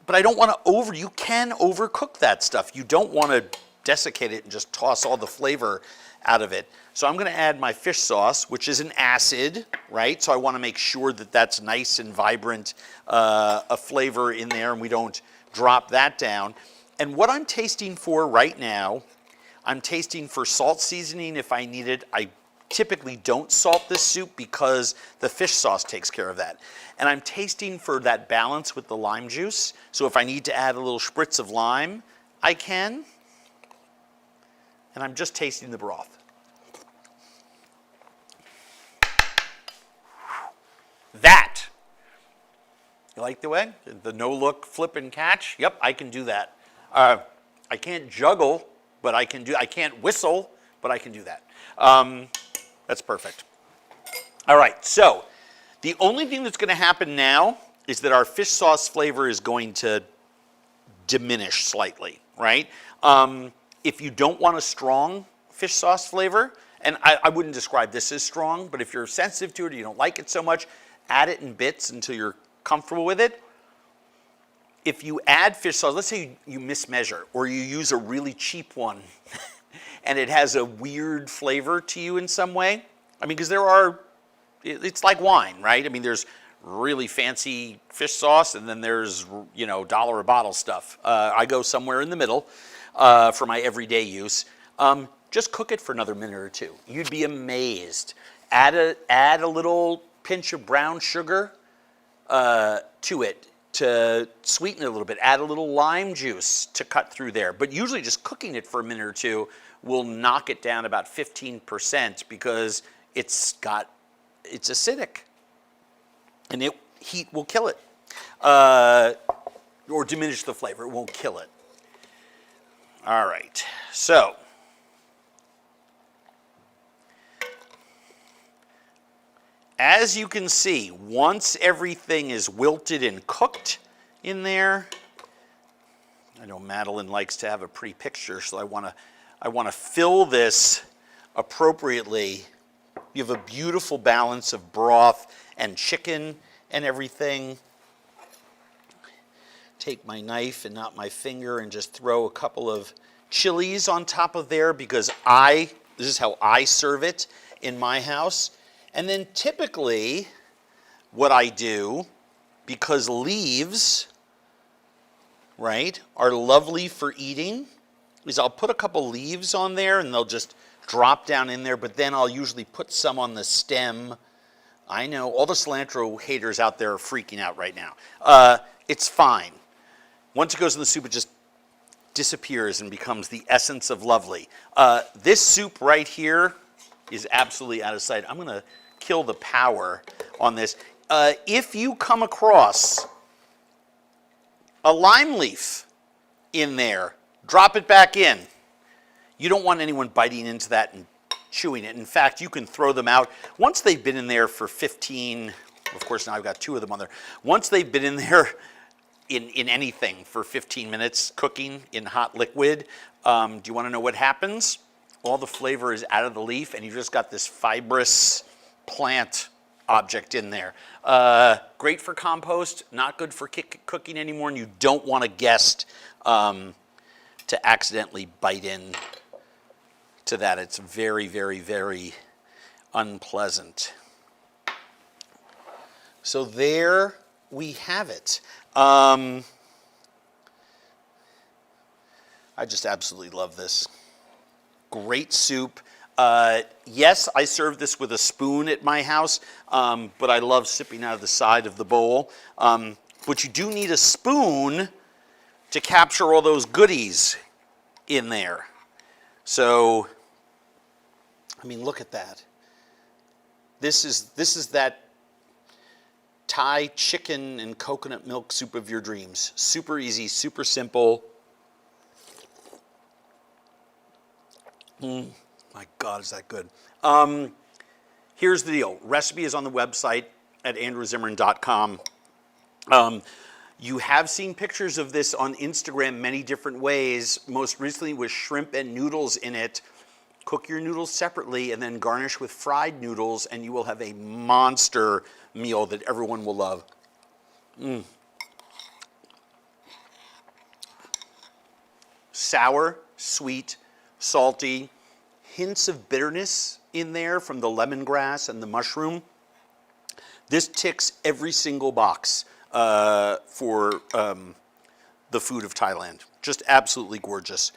but I don't want to you can overcook that stuff. You don't want to desiccate it and just toss all the flavor out of it. So I'm going to add my fish sauce, which is an acid, right? So I want to make sure that that's nice and vibrant, a flavor in there, and we don't drop that down. And what I'm tasting for right now, I'm tasting for salt seasoning if I need it. I typically don't salt this soup because the fish sauce takes care of that. And I'm tasting for that balance with the lime juice. So if I need to add a little spritz of lime, I can. And I'm just tasting the broth. That, you like the way? The no-look flip and catch? Yep, I can do that. I can't juggle, but I can't whistle, but I can do that. That's perfect. All right, so the only thing that's going to happen now is that our fish sauce flavor is going to diminish slightly, right? If you don't want a strong fish sauce flavor, and I wouldn't describe this as strong, but if you're sensitive to it or you don't like it so much, add it in bits until you're comfortable with it. If you add fish sauce, let's say you mismeasure or you use a really cheap one and it has a weird flavor to you in some way. I mean, because it's like wine, right? I mean, there's really fancy fish sauce and then there's, $1 a bottle stuff. I go somewhere in the middle. For my everyday use, just cook it for another minute or two. You'd be amazed. Add a little pinch of brown sugar to it to sweeten it a little bit. Add a little lime juice to cut through there. But usually just cooking it for a minute or two will knock it down about 15% because it's acidic, and heat will kill it, or diminish the flavor. It won't kill it. All right, so as you can see, once everything is wilted and cooked in there, I know Madeline likes to have a pretty picture, so I want to fill this appropriately. You have a beautiful balance of broth and chicken and everything. Take my knife and not my finger and just throw a couple of chilies on top of there because this is how I serve it in my house. And then typically what I do, because leaves, right, are lovely for eating, is I'll put a couple leaves on there and they'll just drop down in there, but then I'll usually put some on the stem. I know all the cilantro haters out there are freaking out right now. It's fine. Once it goes in the soup, it just disappears and becomes the essence of lovely. This soup right here is absolutely out of sight. I'm going to kill the power on this. If you come across a lime leaf in there, drop it back in. You don't want anyone biting into that and chewing it. In fact, you can throw them out. Once they've been in there for 15, of course now I've got 2 of them on there. Once they've been in there in anything for 15 minutes cooking in hot liquid, do you want to know what happens? All the flavor is out of the leaf and you've just got this fibrous plant object in there. Great for compost, not good for cooking anymore, and you don't want a guest to accidentally bite in to that. It's very, very, very unpleasant. So there we have it. I just absolutely love this. Great soup. Yes, I serve this with a spoon at my house, but I love sipping out of the side of the bowl. But you do need a spoon to capture all those goodies in there. So, I mean, look at that. This is that Thai chicken and coconut milk soup of your dreams. Super easy, super simple. My God, is that good. Here's the deal. Recipe is on the website at andrewzimmern.com. You have seen pictures of this on Instagram many different ways, most recently with shrimp and noodles in it. Cook your noodles separately and then garnish with fried noodles and you will have a monster meal that everyone will love. Sour, sweet, salty, hints of bitterness in there from the lemongrass and the mushroom. This ticks every single box for the food of Thailand. Just absolutely gorgeous.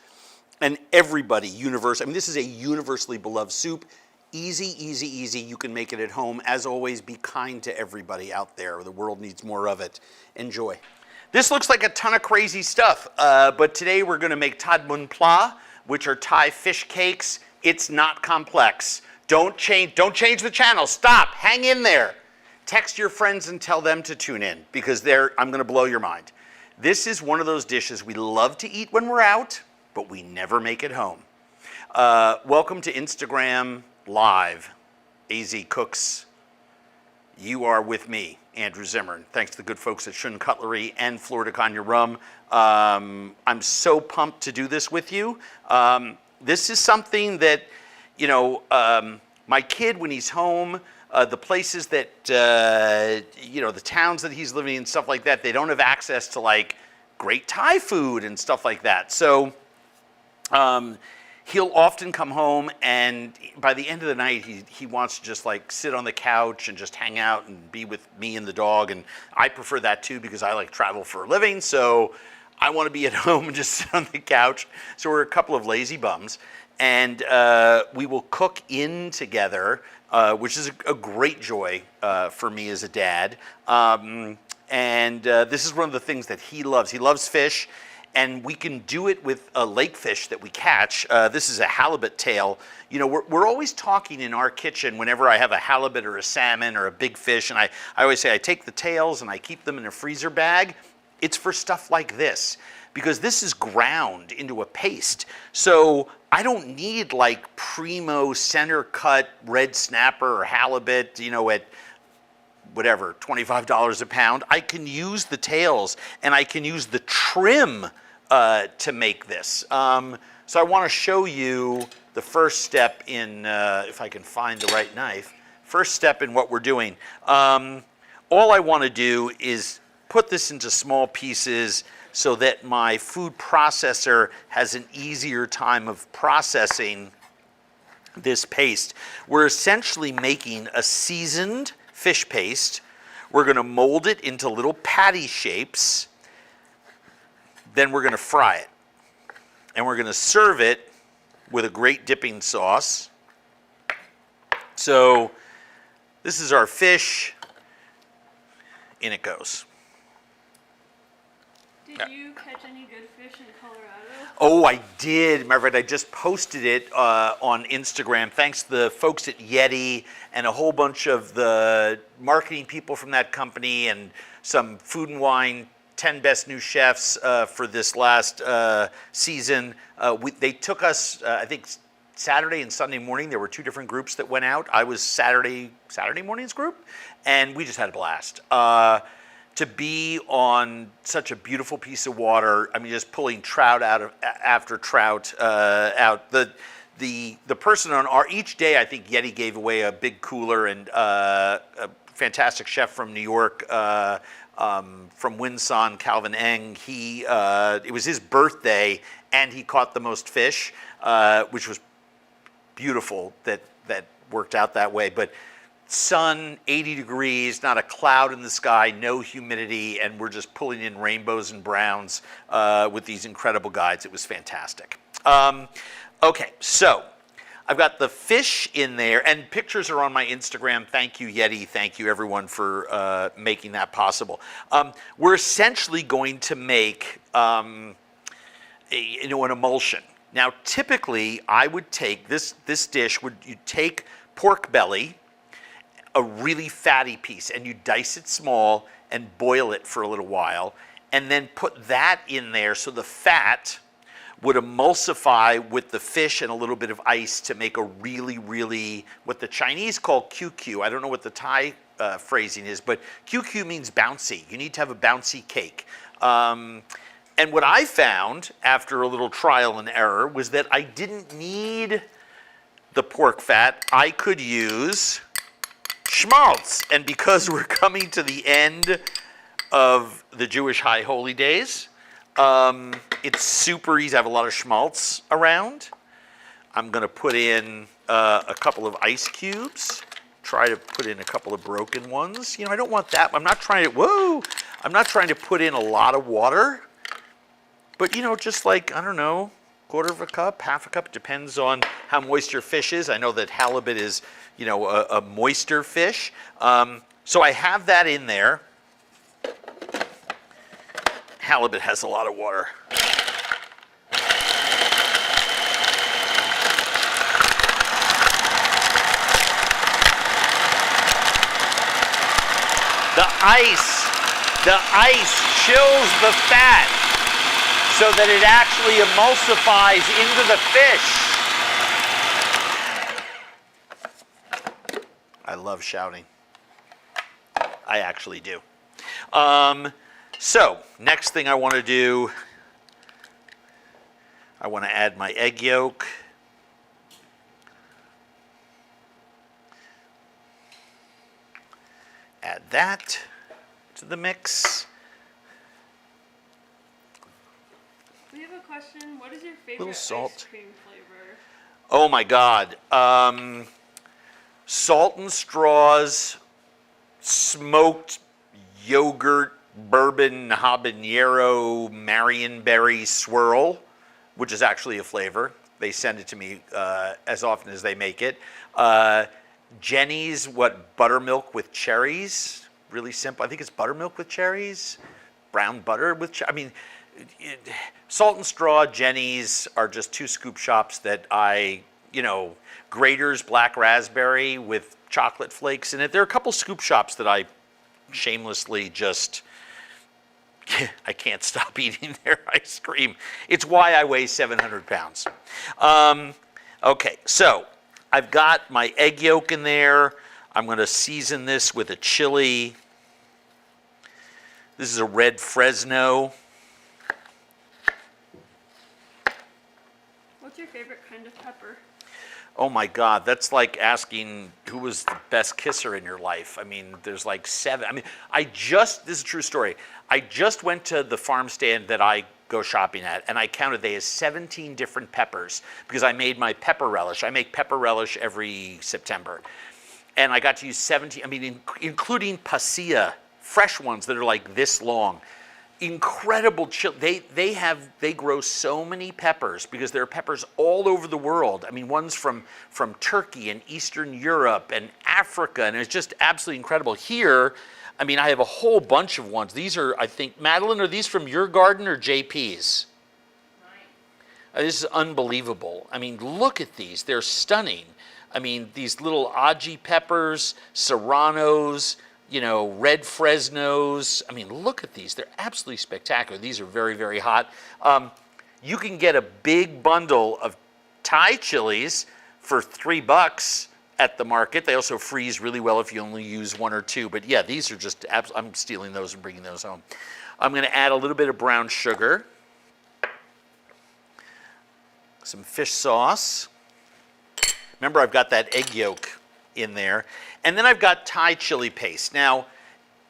And everybody, I mean, this is a universally beloved soup. Easy, easy, easy. You can make it at home. As always, be kind to everybody out there. The world needs more of it. Enjoy. This looks like a ton of crazy stuff, but today we're going to make Thad Mun Pla, which are Thai fish cakes. It's not complex. Don't change the channel. Stop. Hang in there. Text your friends and tell them to tune in because I'm going to blow your mind. This is one of those dishes we love to eat when we're out, but we never make it home. Welcome to Instagram Live, AZ Cooks. You are with me, Andrew Zimmern. Thanks to the good folks at Shun Cutlery and Florida Cognac Rum. I'm so pumped to do this with you. This is something that, my kid, when he's home, the places that, the towns that he's living in, stuff like that, they don't have access to like great Thai food and stuff like that. So he'll often come home and by the end of the night, he wants to just like sit on the couch and just hang out and be with me and the dog. And I prefer that too because I like travel for a living. So I want to be at home and just sit on the couch. So we're a couple of lazy bums. And we will cook in together, which is a great joy for me as a dad. And this is one of the things that he loves. He loves fish. and we can do it with a lake fish that we catch. This is a halibut tail. You know, we're always talking in our kitchen whenever I have a halibut or a salmon or a big fish, and I always say I take the tails and I keep them in a freezer bag. It's for stuff like this, because this is ground into a paste. So I don't need like primo center cut red snapper or halibut, you know, at whatever, $25 a pound. I can use the tails and I can use the trim to make this. So I want to show you the first step in, if I can find the right knife, first step in what we're doing. All I want to do is put this into small pieces so that my food processor has an easier time of processing this paste. We're essentially making a seasoned fish paste. We're going to mold it into little patty shapes. Then we're going to fry it. And we're going to serve it with a great dipping sauce. So this is our fish. In it goes. Did you catch any good fish in Colorado? Oh, I did. Matter of fact, I just posted it on Instagram. Thanks to the folks at Yeti and a whole bunch of the marketing people from that company and some Food and Wine 10 Best New Chefs for this last season. They took us, I think, Saturday and Sunday morning. There were two different groups that went out. I was Saturday morning's group, and we just had a blast. To be on such a beautiful piece of water, I mean, just pulling trout out of after trout out. The person on each day, I think Yeti gave away a big cooler, and a fantastic chef from New York, from Winson, Calvin Eng. It was his birthday, and he caught the most fish, which was beautiful that worked out that way. But sun, 80 degrees, not a cloud in the sky, no humidity, and we're just pulling in rainbows and browns with these incredible guides. It was fantastic. Okay, so I've got the fish in there, and pictures are on my Instagram. Thank you, Yeti. Thank you, everyone, for making that possible. We're essentially going to make an emulsion. Now, typically, I would take this dish. You take pork belly, a really fatty piece, and you dice it small and boil it for a little while, and then put that in there so the fat would emulsify with the fish and a little bit of ice to make a really, really, what the Chinese call QQ. I don't know what the Thai phrasing is, but QQ means bouncy. You need to have a bouncy cake. And what I found after a little trial and error was that I didn't need the pork fat. I could use schmaltz. And because we're coming to the end of the Jewish High Holy Days, it's super easy. I have a lot of schmaltz around. I'm going to put in a couple of ice cubes. Try to put in a couple of broken ones. You know, I don't want that. I'm not trying to put in a lot of water. But, you know, just like, I don't know, quarter of a cup, half a cup, depends on how moist your fish is. I know that halibut is, you know, a moister fish. So I have that in there. Halibut has a lot of water. The ice chills the fat so that it actually emulsifies into the fish. I love shouting. I actually do. So, next thing I want to do, I want to add my egg yolk. Add that to the mix. We have a question. What is your favorite Little salt. ice cream flavor? Oh my God. Salt and straws, smoked yogurt, bourbon habanero Marionberry swirl, which is actually a flavor. They send it to me as often as they make it. Jenny's buttermilk with cherries, really simple. I think it's buttermilk with cherries, brown butter with I mean, Salt and Straw, Jenny's are just two scoop shops that I, Grater's Black Raspberry with chocolate flakes in it. There are a couple scoop shops that I shamelessly just, I can't stop eating their ice cream. It's why I weigh 700 pounds. Okay, so I've got my egg yolk in there. I'm going to season this with a chili. This is a red Fresno. What's your favorite kind of pepper? Oh my God, that's like asking who was the best kisser in your life. I mean, there's like 7. I mean, this is a true story. I just went to the farm stand that I go shopping at, and I counted they have 17 different peppers because I made my pepper relish. I make pepper relish every September. And I got to use 17, I mean, including pasilla, fresh ones that are like this long. Incredible chili. They grow so many peppers because there are peppers all over the world. I mean, ones from Turkey and Eastern Europe and Africa, and it's just absolutely incredible. Here, I mean, I have a whole bunch of ones. These are, I think, Madeline, are these from your garden or JP's? Mine. This is unbelievable. I mean, look at these. They're stunning. I mean, these little aji peppers, serranos, red Fresnos. I mean, look at these. They're absolutely spectacular. These are very, very hot. You can get a big bundle of Thai chilies for $3 at the market. They also freeze really well if you only use 1 or 2. But yeah, these are just, I'm stealing those and bringing those home. I'm going to add a little bit of brown sugar, some fish sauce. Remember, I've got that egg yolk in there. And then I've got Thai chili paste. Now,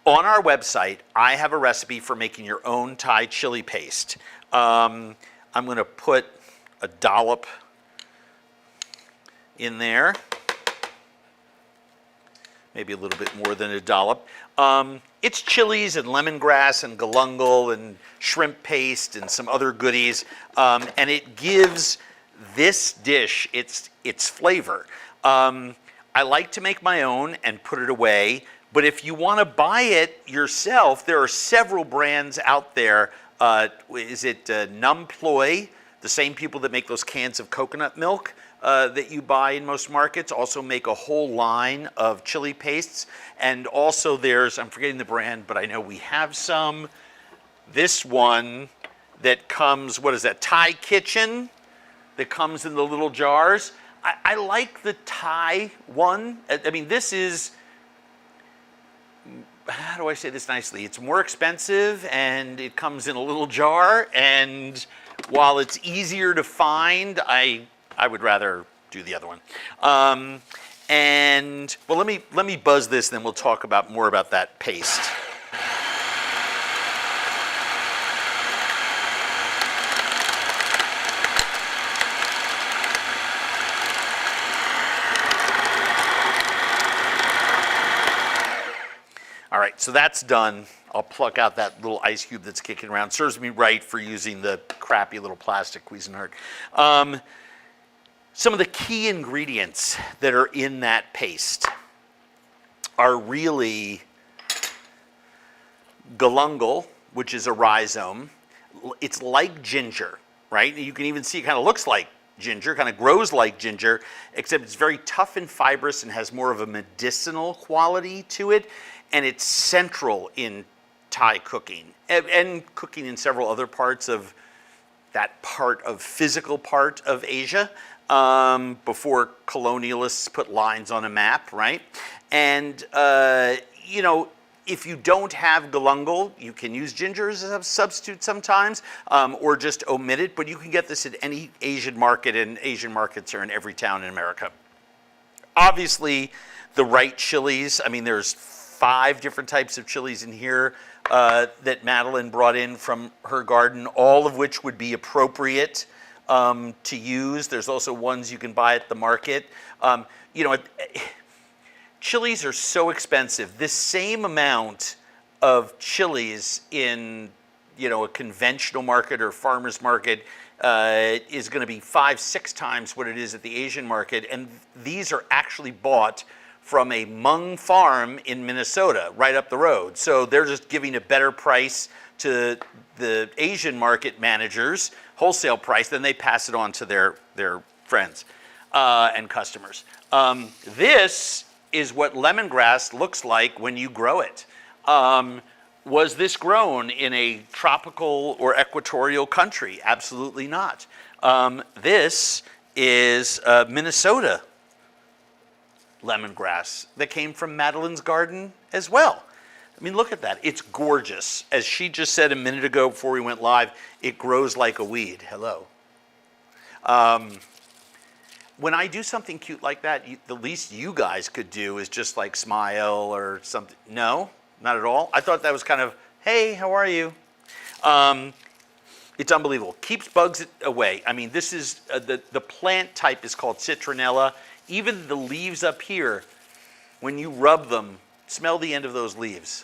on our website, I have a recipe for making your own Thai chili paste. I'm going to put a dollop in there. Maybe a little bit more than a dollop. It's chilies and lemongrass and galangal and shrimp paste and some other goodies. And it gives this dish its flavor. I like to make my own and put it away, but if you want to buy it yourself, there are several brands out there. Is it Num Ploy, the same people that make those cans of coconut milk that you buy in most markets, also make a whole line of chili pastes. And also there's, I'm forgetting the brand, but I know we have some. This one that comes, what is that, Thai Kitchen, that comes in the little jars. I like the Thai one. I mean, this is, how do I say this nicely? It's more expensive and it comes in a little jar. And while it's easier to find, I would rather do the other one. And well, let me buzz this, then we'll talk more about that paste. All right, so that's done. I'll pluck out that little ice cube that's kicking around. Serves me right for using the crappy little plastic Cuisinart. Some of the key ingredients that are in that paste are really galangal, which is a rhizome. It's like ginger, right? You can even see it kind of looks like ginger, kind of grows like ginger, except it's very tough and fibrous and has more of a medicinal quality to it. And it's central in Thai cooking and cooking in several other parts of that physical part of Asia before colonialists put lines on a map, right? And, if you don't have galangal, you can use ginger as a substitute sometimes, or just omit it, but you can get this at any Asian market, and Asian markets are in every town in America. Obviously, the right chilies, I mean, there's 5 different types of chilies in here that Madeline brought in from her garden, all of which would be appropriate to use. There's also ones you can buy at the market. Chilies are so expensive. This same amount of chilies in a conventional market or farmer's market is going to be 5-6 times what it is at the Asian market. And these are actually bought from a Hmong farm in Minnesota, right up the road. So they're just giving a better price to the Asian market managers, wholesale price, then they pass it on to their friends and customers. This is what lemongrass looks like when you grow it. Was this grown in a tropical or equatorial country? Absolutely not. This is Minnesota lemongrass that came from Madeline's garden as well. I mean, look at that. It's gorgeous. As she just said a minute ago before we went live, it grows like a weed. Hello. When I do something cute like that, the least you guys could do is just like smile or something. No, not at all. I thought that was kind of, hey, how are you? It's unbelievable. Keeps bugs away. I mean, this is, the plant type is called citronella. Even the leaves up here, when you rub them, smell the end of those leaves.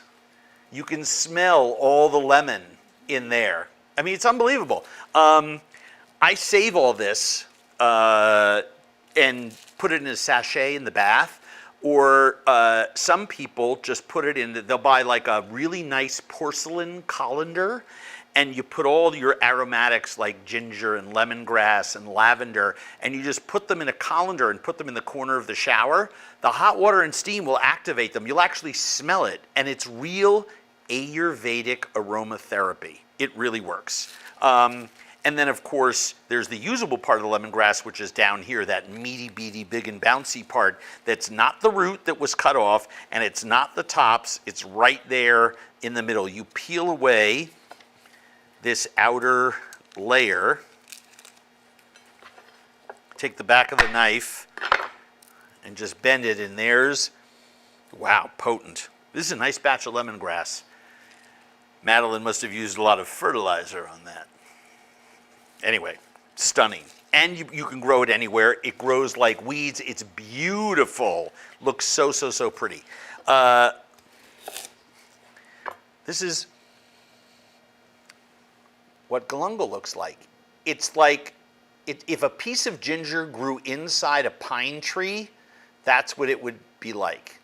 You can smell all the lemon in there. I mean, it's unbelievable. I save all this and put it in a sachet in the bath, or some people just put it in, they'll buy like a really nice porcelain colander, and you put all your aromatics like ginger and lemongrass and lavender, and you just put them in a colander and put them in the corner of the shower. The hot water and steam will activate them. You'll actually smell it, and it's real Ayurvedic aromatherapy. It really works. And then, of course, there's the usable part of the lemongrass, which is down here, that meaty, beady, big and bouncy part. That's not the root that was cut off, and it's not the tops. It's right there in the middle. You peel away this outer layer, take the back of the knife, and just bend it, and there's, wow, potent. This is a nice batch of lemongrass. Madeline must have used a lot of fertilizer on that. Anyway, stunning. And you can grow it anywhere. It grows like weeds. It's beautiful. Looks so, so, so pretty. This is what galungo looks like. It's like if a piece of ginger grew inside a pine tree, that's what it would be like.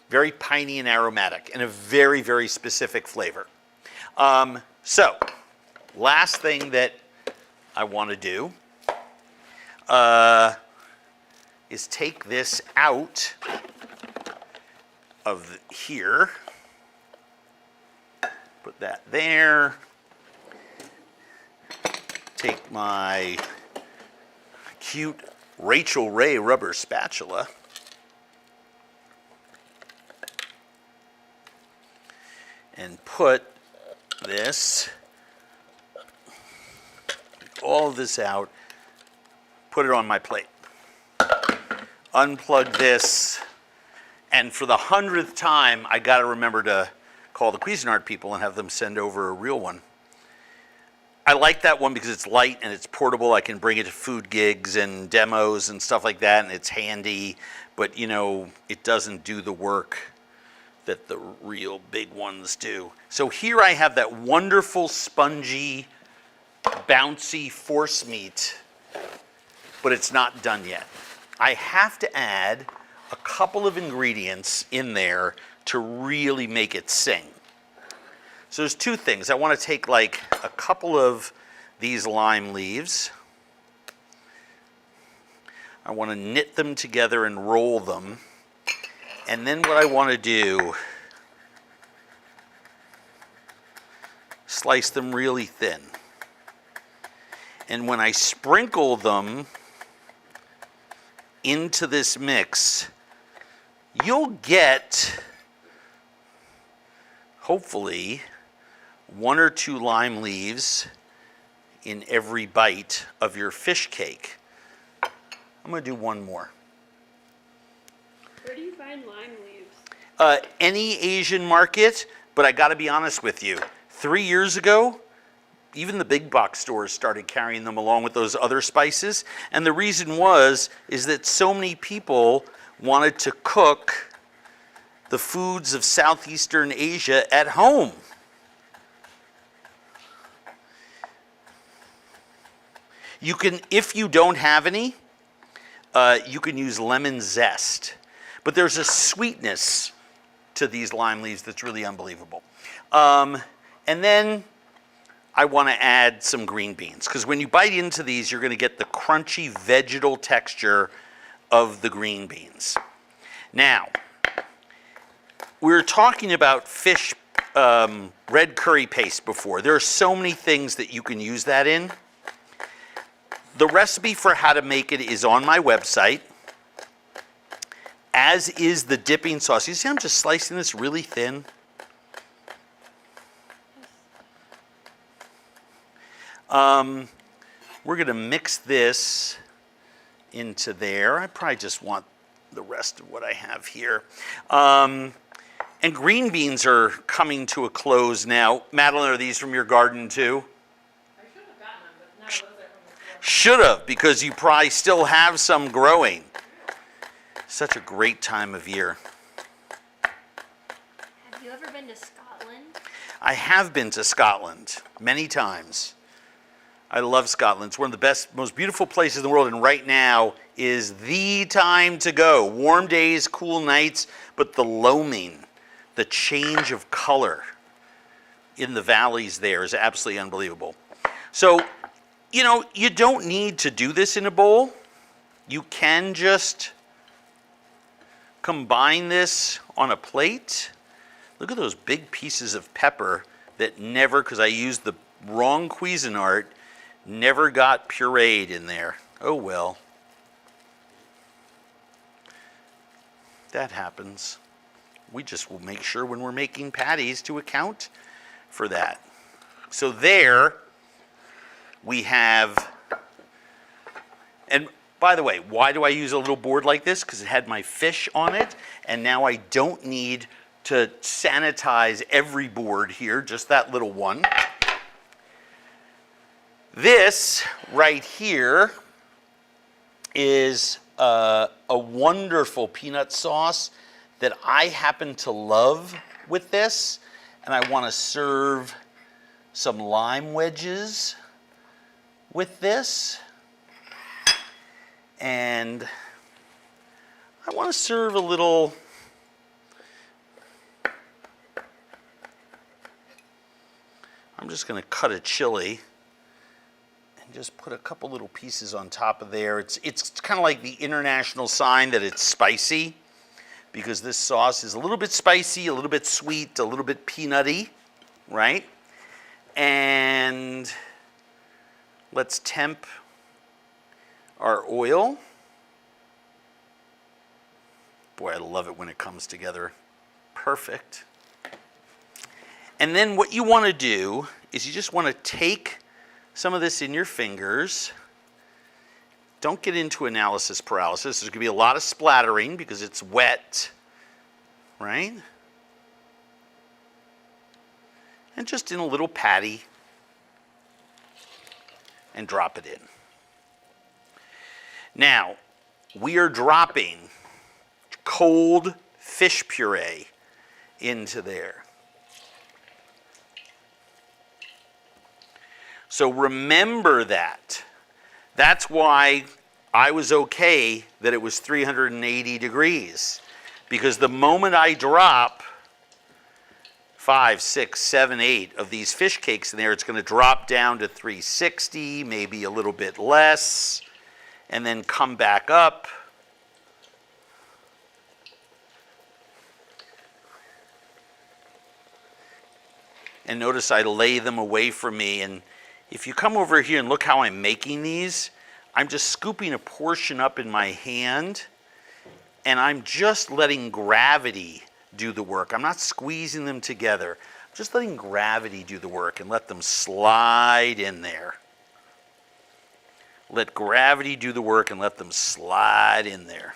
Very piney and aromatic, and a very, very specific flavor. So, last thing that I want to do is take this out of here. Put that there. Take my cute Rachel Ray rubber spatula. And put this, all of this out, put it on my plate. Unplug this, and for the 100th time, I gotta remember to call the Cuisinart people and have them send over a real one. I like that one because it's light and it's portable. I can bring it to food gigs and demos and stuff like that, and it's handy, but you know, it doesn't do the work that the real big ones do. So here I have that wonderful, spongy, bouncy force meat, but it's not done yet. I have to add a couple of ingredients in there to really make it sing. So there's two things. I want to take like a couple of these lime leaves. I want to knit them together and roll them. And then what I want to do, slice them really thin. And when I sprinkle them into this mix, you'll get, hopefully, 1 or 2 lime leaves in every bite of your fish cake. I'm going to do one more. Where do you find lime leaves? Any Asian market, but I got to be honest with you. 3 years ago, even the big box stores started carrying them along with those other spices. And the reason is that so many people wanted to cook the foods of Southeastern Asia at home. You can, if you don't have any, you can use lemon zest. But there's a sweetness to these lime leaves that's really unbelievable. And then I want to add some green beans, because when you bite into these, you're going to get the crunchy vegetal texture of the green beans. Now, we were talking about fish red curry paste before. There are so many things that you can use that in. The recipe for how to make it is on my website, as is the dipping sauce. You see I'm just slicing this really thin? We're going to mix this into there. I probably just want the rest of what I have here. And green beans are coming to a close now. Madeline, are these from your garden too? I should have gotten them, but no, those are from the store. Should have, because you probably still have some growing. Such a great time of year. Have you ever been to Scotland? I have been to Scotland many times. I love Scotland. It's one of the best, most beautiful places in the world, and right now is the time to go. Warm days, cool nights, but the loaming, the change of color in the valleys there is absolutely unbelievable. So, you know, you don't need to do this in a bowl. You can just combine this on a plate. Look at those big pieces of pepper that never, because I used the wrong Cuisinart, never got pureed in there. Oh well. That happens. We just will make sure when we're making patties to account for that. So there we have, and by the way, why do I use a little board like this? Because it had my fish on it, and now I don't need to sanitize every board here, just that little one. This right here is a wonderful peanut sauce that I happen to love with this, and I want to serve some lime wedges with this, and I want to serve a little I'm just going to cut a chili and just put a couple little pieces on top of there. It's kind of like the international sign that it's spicy, because this sauce is a little bit spicy, a little bit sweet, a little bit peanutty, right? And let's temp our oil. Boy, I love it when it comes together. Perfect. And then what you want to do is you just want to take some of this in your fingers. Don't get into analysis paralysis. There's going to be a lot of splattering because it's wet, right? And just in a little patty and drop it in. Now, we are dropping cold fish puree into there. So remember that. That's why I was okay that it was 380 degrees. Because the moment I drop 5, 6, 7, 8 of these fish cakes in there, it's going to drop down to 360, maybe a little bit less, and then come back up. And notice I lay them away from me, and if you come over here and look how I'm making these, I'm just scooping a portion up in my hand, and I'm just letting gravity do the work. I'm not squeezing them together. I'm just letting gravity do the work and let them slide in there. Let gravity do the work and let them slide in there.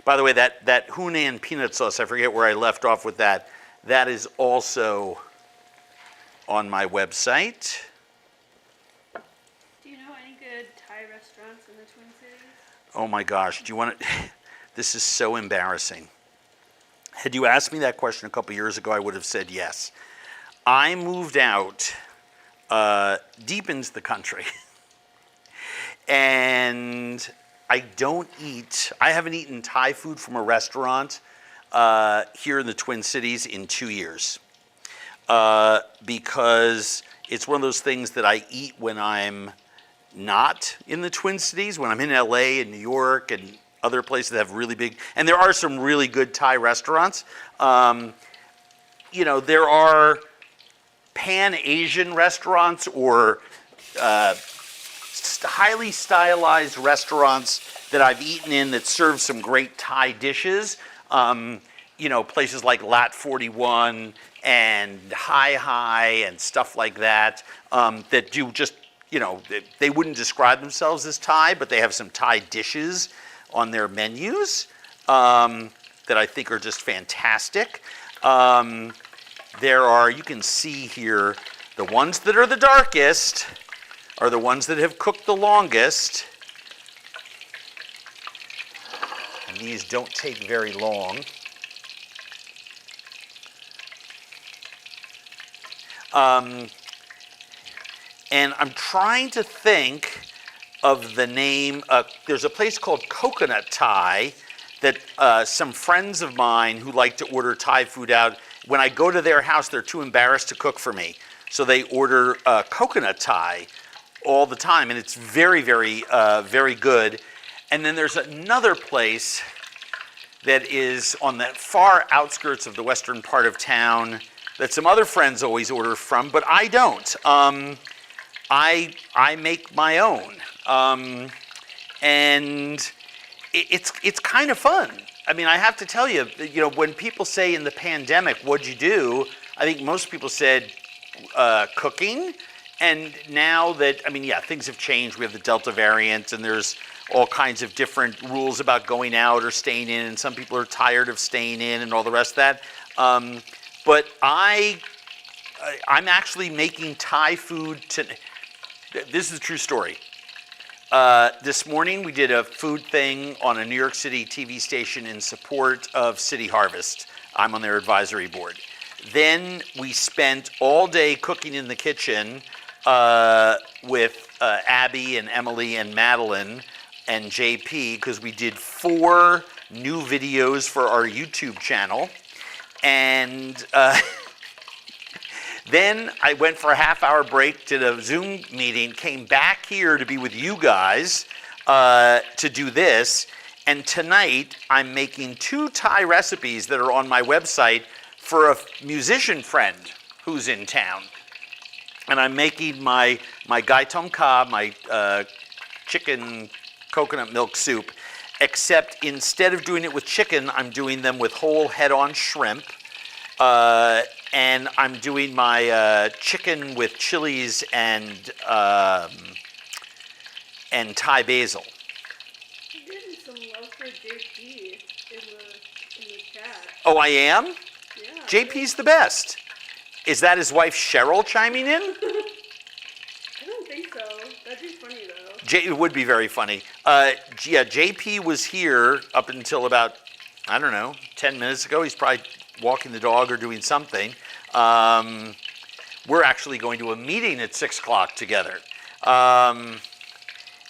By the way, that Hunan peanut sauce, I forget where I left off with that. That is also on my website. Do you know any good Thai restaurants in the Twin Cities? Oh my gosh, do you want to, this is so embarrassing. Had you asked me that question a couple years ago, I would have said yes. I moved out deep into the country. And I haven't eaten Thai food from a restaurant here in the Twin Cities in 2 years. Because it's one of those things that I eat when I'm not in the Twin Cities, when I'm in LA and New York and other places that have really big, and there are some really good Thai restaurants. You know, there are Pan-Asian restaurants or highly stylized restaurants that I've eaten in that serve some great Thai dishes. You know, places like Lat 41 and Hi and stuff like that, that do just, you know, they wouldn't describe themselves as Thai, but they have some Thai dishes on their menus that I think are just fantastic. There are, you can see here, the ones that are the darkest are the ones that have cooked the longest. And these don't take very long. And I'm trying to think of the name. There's a place called Coconut Thai that some friends of mine who like to order Thai food out, when I go to their house, they're too embarrassed to cook for me. So they order Coconut Thai all the time, and it's very, very, very good. And then there's another place that is on the far outskirts of the western part of town that some other friends always order from, but I don't. I make my own, and it's kind of fun. I mean, I have to tell you, you know, when people say in the pandemic, what'd you do? I think most people said cooking. And now that, I mean, yeah, things have changed. We have the Delta variant, and there's all kinds of different rules about going out or staying in, and some people are tired of staying in and all the rest of that. But I'm actually making Thai food this is a true story. This morning we did a food thing on a New York City TV station in support of City Harvest. I'm on their advisory board. Then we spent all day cooking in the kitchen with Abby and Emily and Madeline and JP, because we did 4 new videos for our YouTube channel. And then I went for a half-hour break to the Zoom meeting, came back here to be with you guys to do this. And tonight I'm making 2 Thai recipes that are on my website for a musician friend who's in town. And I'm making my gai tom ka, my chicken coconut milk soup, except instead of doing it with chicken, I'm doing them with whole head-on shrimp. And I'm doing my chicken with chilies and Thai basil. You're getting some love for JP in the chat. Oh, I am? Yeah. JP's the best. Is that his wife Cheryl chiming in? I don't think so. That'd be funny though. It would be very funny. Yeah, JP was here up until about, I don't know, 10 minutes ago. He's probably walking the dog or doing something. We're actually going to a meeting at 6 o'clock together. And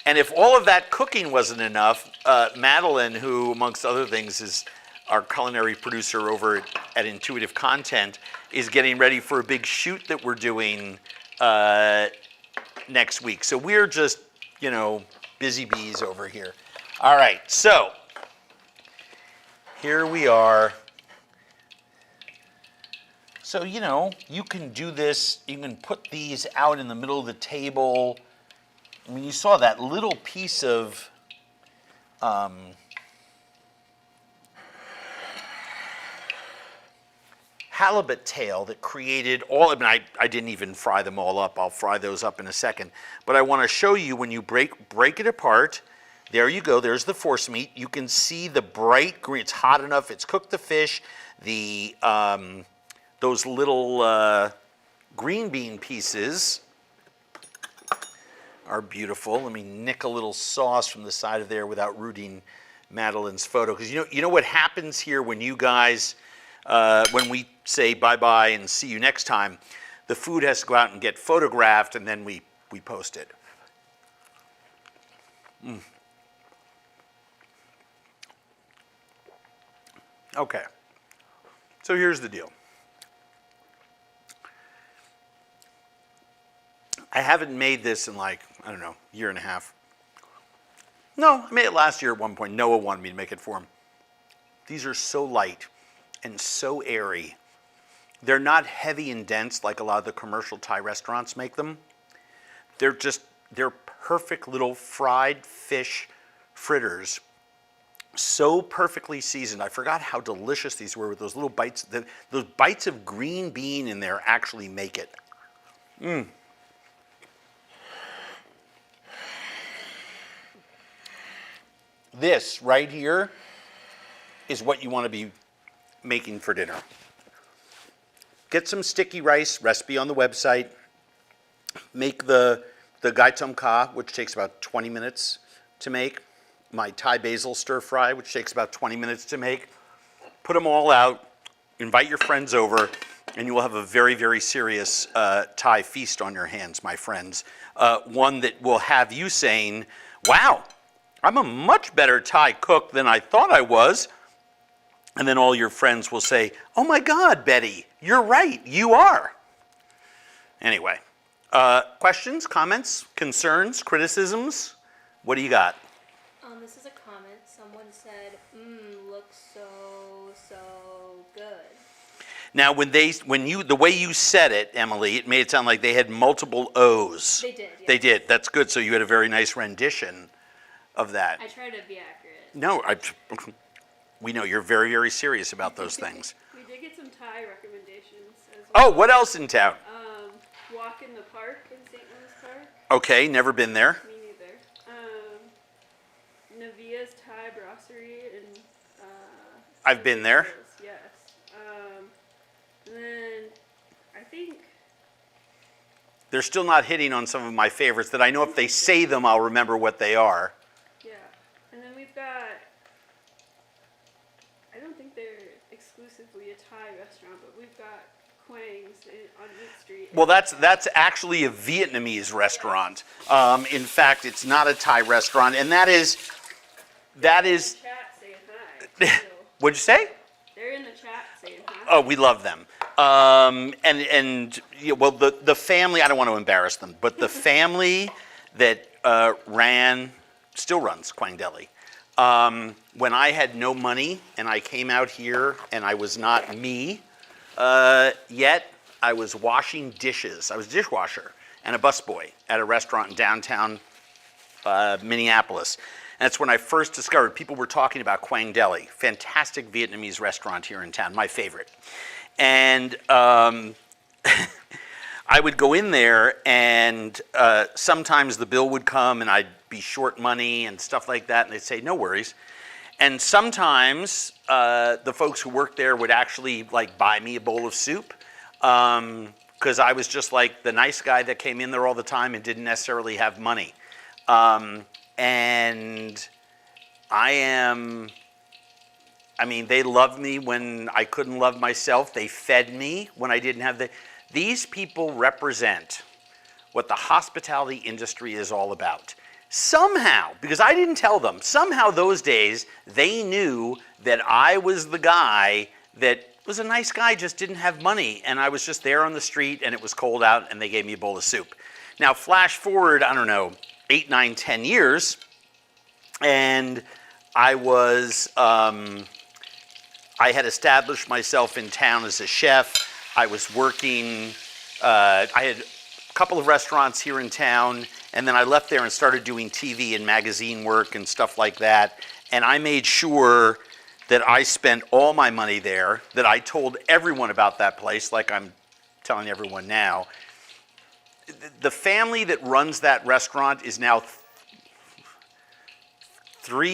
if all of that cooking wasn't enough, Madeline, who amongst other things is our culinary producer over at Intuitive Content, is getting ready for a big shoot that we're doing next week. So we're just, you know, busy bees over here. All right, so here we are. So, you know, you can do this, you can put these out in the middle of the table. I mean, you saw that little piece of halibut tail that created all, I mean, I didn't even fry them all up. I'll fry those up in a second. But I want to show you when you break it apart. There you go. There's the force meat. You can see the bright green. It's hot enough. It's cooked the fish. The those little green bean pieces are beautiful. Let me nick a little sauce from the side of there without ruining Madeline's photo. Because you know what happens here when you guys, when we say bye-bye and see you next time, the food has to go out and get photographed, and then we post it. Okay. So here's the deal. I haven't made this in like, I don't know, year and a half. No, I made it last year at one point. Noah wanted me to make it for him. These are so light and so airy. They're not heavy and dense like a lot of the commercial Thai restaurants make them. They're perfect little fried fish fritters. So perfectly seasoned. I forgot how delicious these were with those little bites. Those bites of green bean in there actually make it. This right here is what you want to be making for dinner. Get some sticky rice, recipe on the website. Make the gai tom ka, which takes about 20 minutes to make. My Thai basil stir fry, which takes about 20 minutes to make. Put them all out, invite your friends over, and you will have a very, very serious Thai feast on your hands, my friends. One that will have you saying, wow, I'm a much better Thai cook than I thought I was. And then all your friends will say, oh my God, Betty, you're right, you are. Anyway, questions, comments, concerns, criticisms? What do you got? This is a comment. Someone said, looks so good. Now, the way you said it, Emily, it made it sound like they had multiple O's. They did, yes. They did. That's good. So you had a very nice rendition of that. I try to be accurate. No, we know you're very, very serious about those things. We did get some Thai recommendations as well. Oh, what else in town? Walk in the park in St. Louis Park. Okay, never been there. Me neither. Navia's Thai Brasserie in I've been there. Yes. And then I think They're still not hitting on some of my favorites that I know if they say them, I'll remember what they are. yeah. And then we've got, I don't think they're exclusively a Thai restaurant, but we've got Quang's on Meat Street. Well, that's actually a Vietnamese restaurant. In fact, it's not a Thai restaurant, and that is. Chat saying hi. So What'd you say? they're in the chat saying hi. Oh, we love them. Well, the family, I don't want to embarrass them, but the family that still runs Quang Deli. When I had no money and I came out here and I was not me yet, I was washing dishes. I was a dishwasher and a busboy at a restaurant in downtown Minneapolis. And that's when I first discovered people were talking about Quang Deli, fantastic Vietnamese restaurant here in town, my favorite. And I would go in there, and sometimes the bill would come, and I'd be short money and stuff like that, and they'd say, no worries. And sometimes the folks who worked there would actually like buy me a bowl of soup, because I was just like the nice guy that came in there all the time and didn't necessarily have money. And they loved me when I couldn't love myself. They fed me when I didn't have these people represent what the hospitality industry is all about. Somehow, because I didn't tell them, somehow those days they knew that I was the guy that was a nice guy, just didn't have money. And I was just there on the street and it was cold out and they gave me a bowl of soup. Now, flash forward, I don't know, 8, 9, 10 years, and I had established myself in town as a chef. I was working, I had a couple of restaurants here in town, and then I left there and started doing TV and magazine work and stuff like that. And I made sure that I spent all my money there, that I told everyone about that place, like I'm telling everyone now. The family that runs that restaurant is now one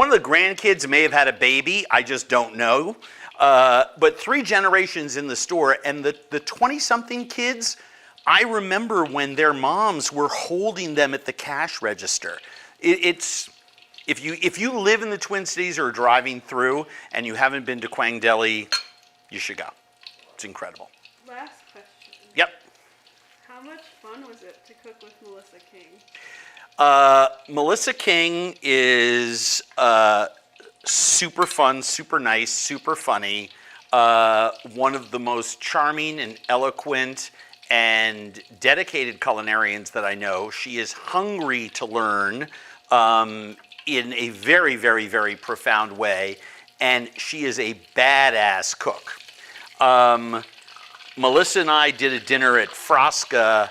of the grandkids may have had a baby, I just don't know. But 3 generations in the store, and the 20-something kids, I remember when their moms were holding them at the cash register. If you live in the Twin Cities or are driving through and you haven't been to Quang Deli, you should go. It's incredible. Last question. Yep. How much fun was it to cook with Melissa King? Melissa King is super fun, super nice, super funny. One of the most charming and eloquent and dedicated culinarians that I know. She is hungry to learn in a very, very, very profound way, and she is a badass cook. Melissa and I did a dinner at Frasca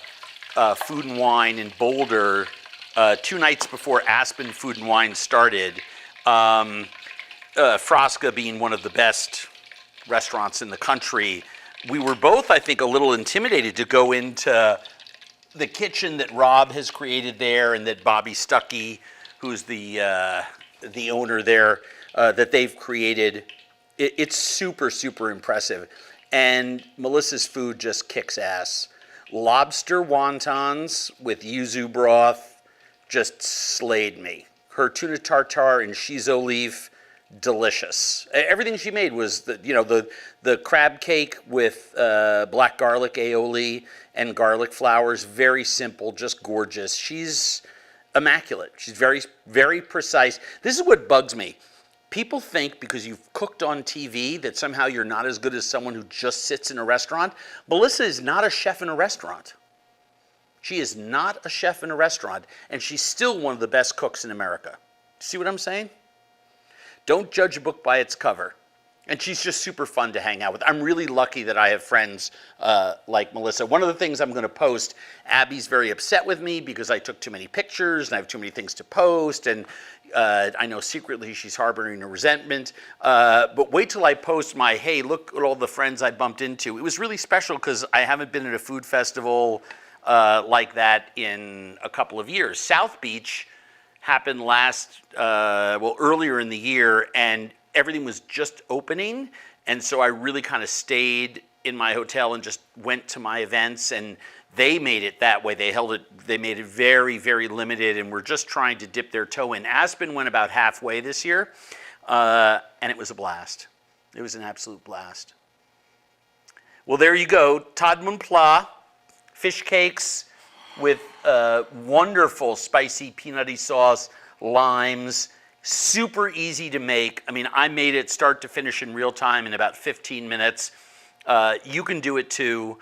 Food and Wine in Boulder 2 nights before Aspen Food and Wine started. Frasca being one of the best restaurants in the country. We were both, I think, a little intimidated to go into the kitchen that Rob has created there, and that Bobby Stuckey, who's the owner there, that they've created. It's super, super impressive. And Melissa's food just kicks ass. Lobster wontons with yuzu broth just slayed me. Her tuna tartare and shiso leaf, delicious. Everything she made was the crab cake with black garlic aioli and garlic flowers. Very simple, just gorgeous. She's immaculate. She's very, very precise. This is what bugs me. People think because you've cooked on TV that somehow you're not as good as someone who just sits in a restaurant. Melissa is not a chef in a restaurant. She is not a chef in a restaurant, and she's still one of the best cooks in America. See what I'm saying? Don't judge a book by its cover. And she's just super fun to hang out with. I'm really lucky that I have friends like Melissa. One of the things I'm going to post, Abby's very upset with me because I took too many pictures and I have too many things to post. And I know secretly she's harboring a resentment. But wait till I post my, hey, look at all the friends I bumped into. It was really special because I haven't been at a food festival like that in a couple of years. South Beach happened earlier in the year, and everything was just opening, and so I really kind of stayed in my hotel and just went to my events, and they made it that way. They made it very, very limited, and we're just trying to dip their toe in. Aspen went about halfway this year, and it was a blast. It was an absolute blast. Well, there you go. Tadmun pla, fish cakes with wonderful spicy peanutty sauce, limes, super easy to make. I mean, I made it start to finish in real time in about 15 minutes. You can do it too.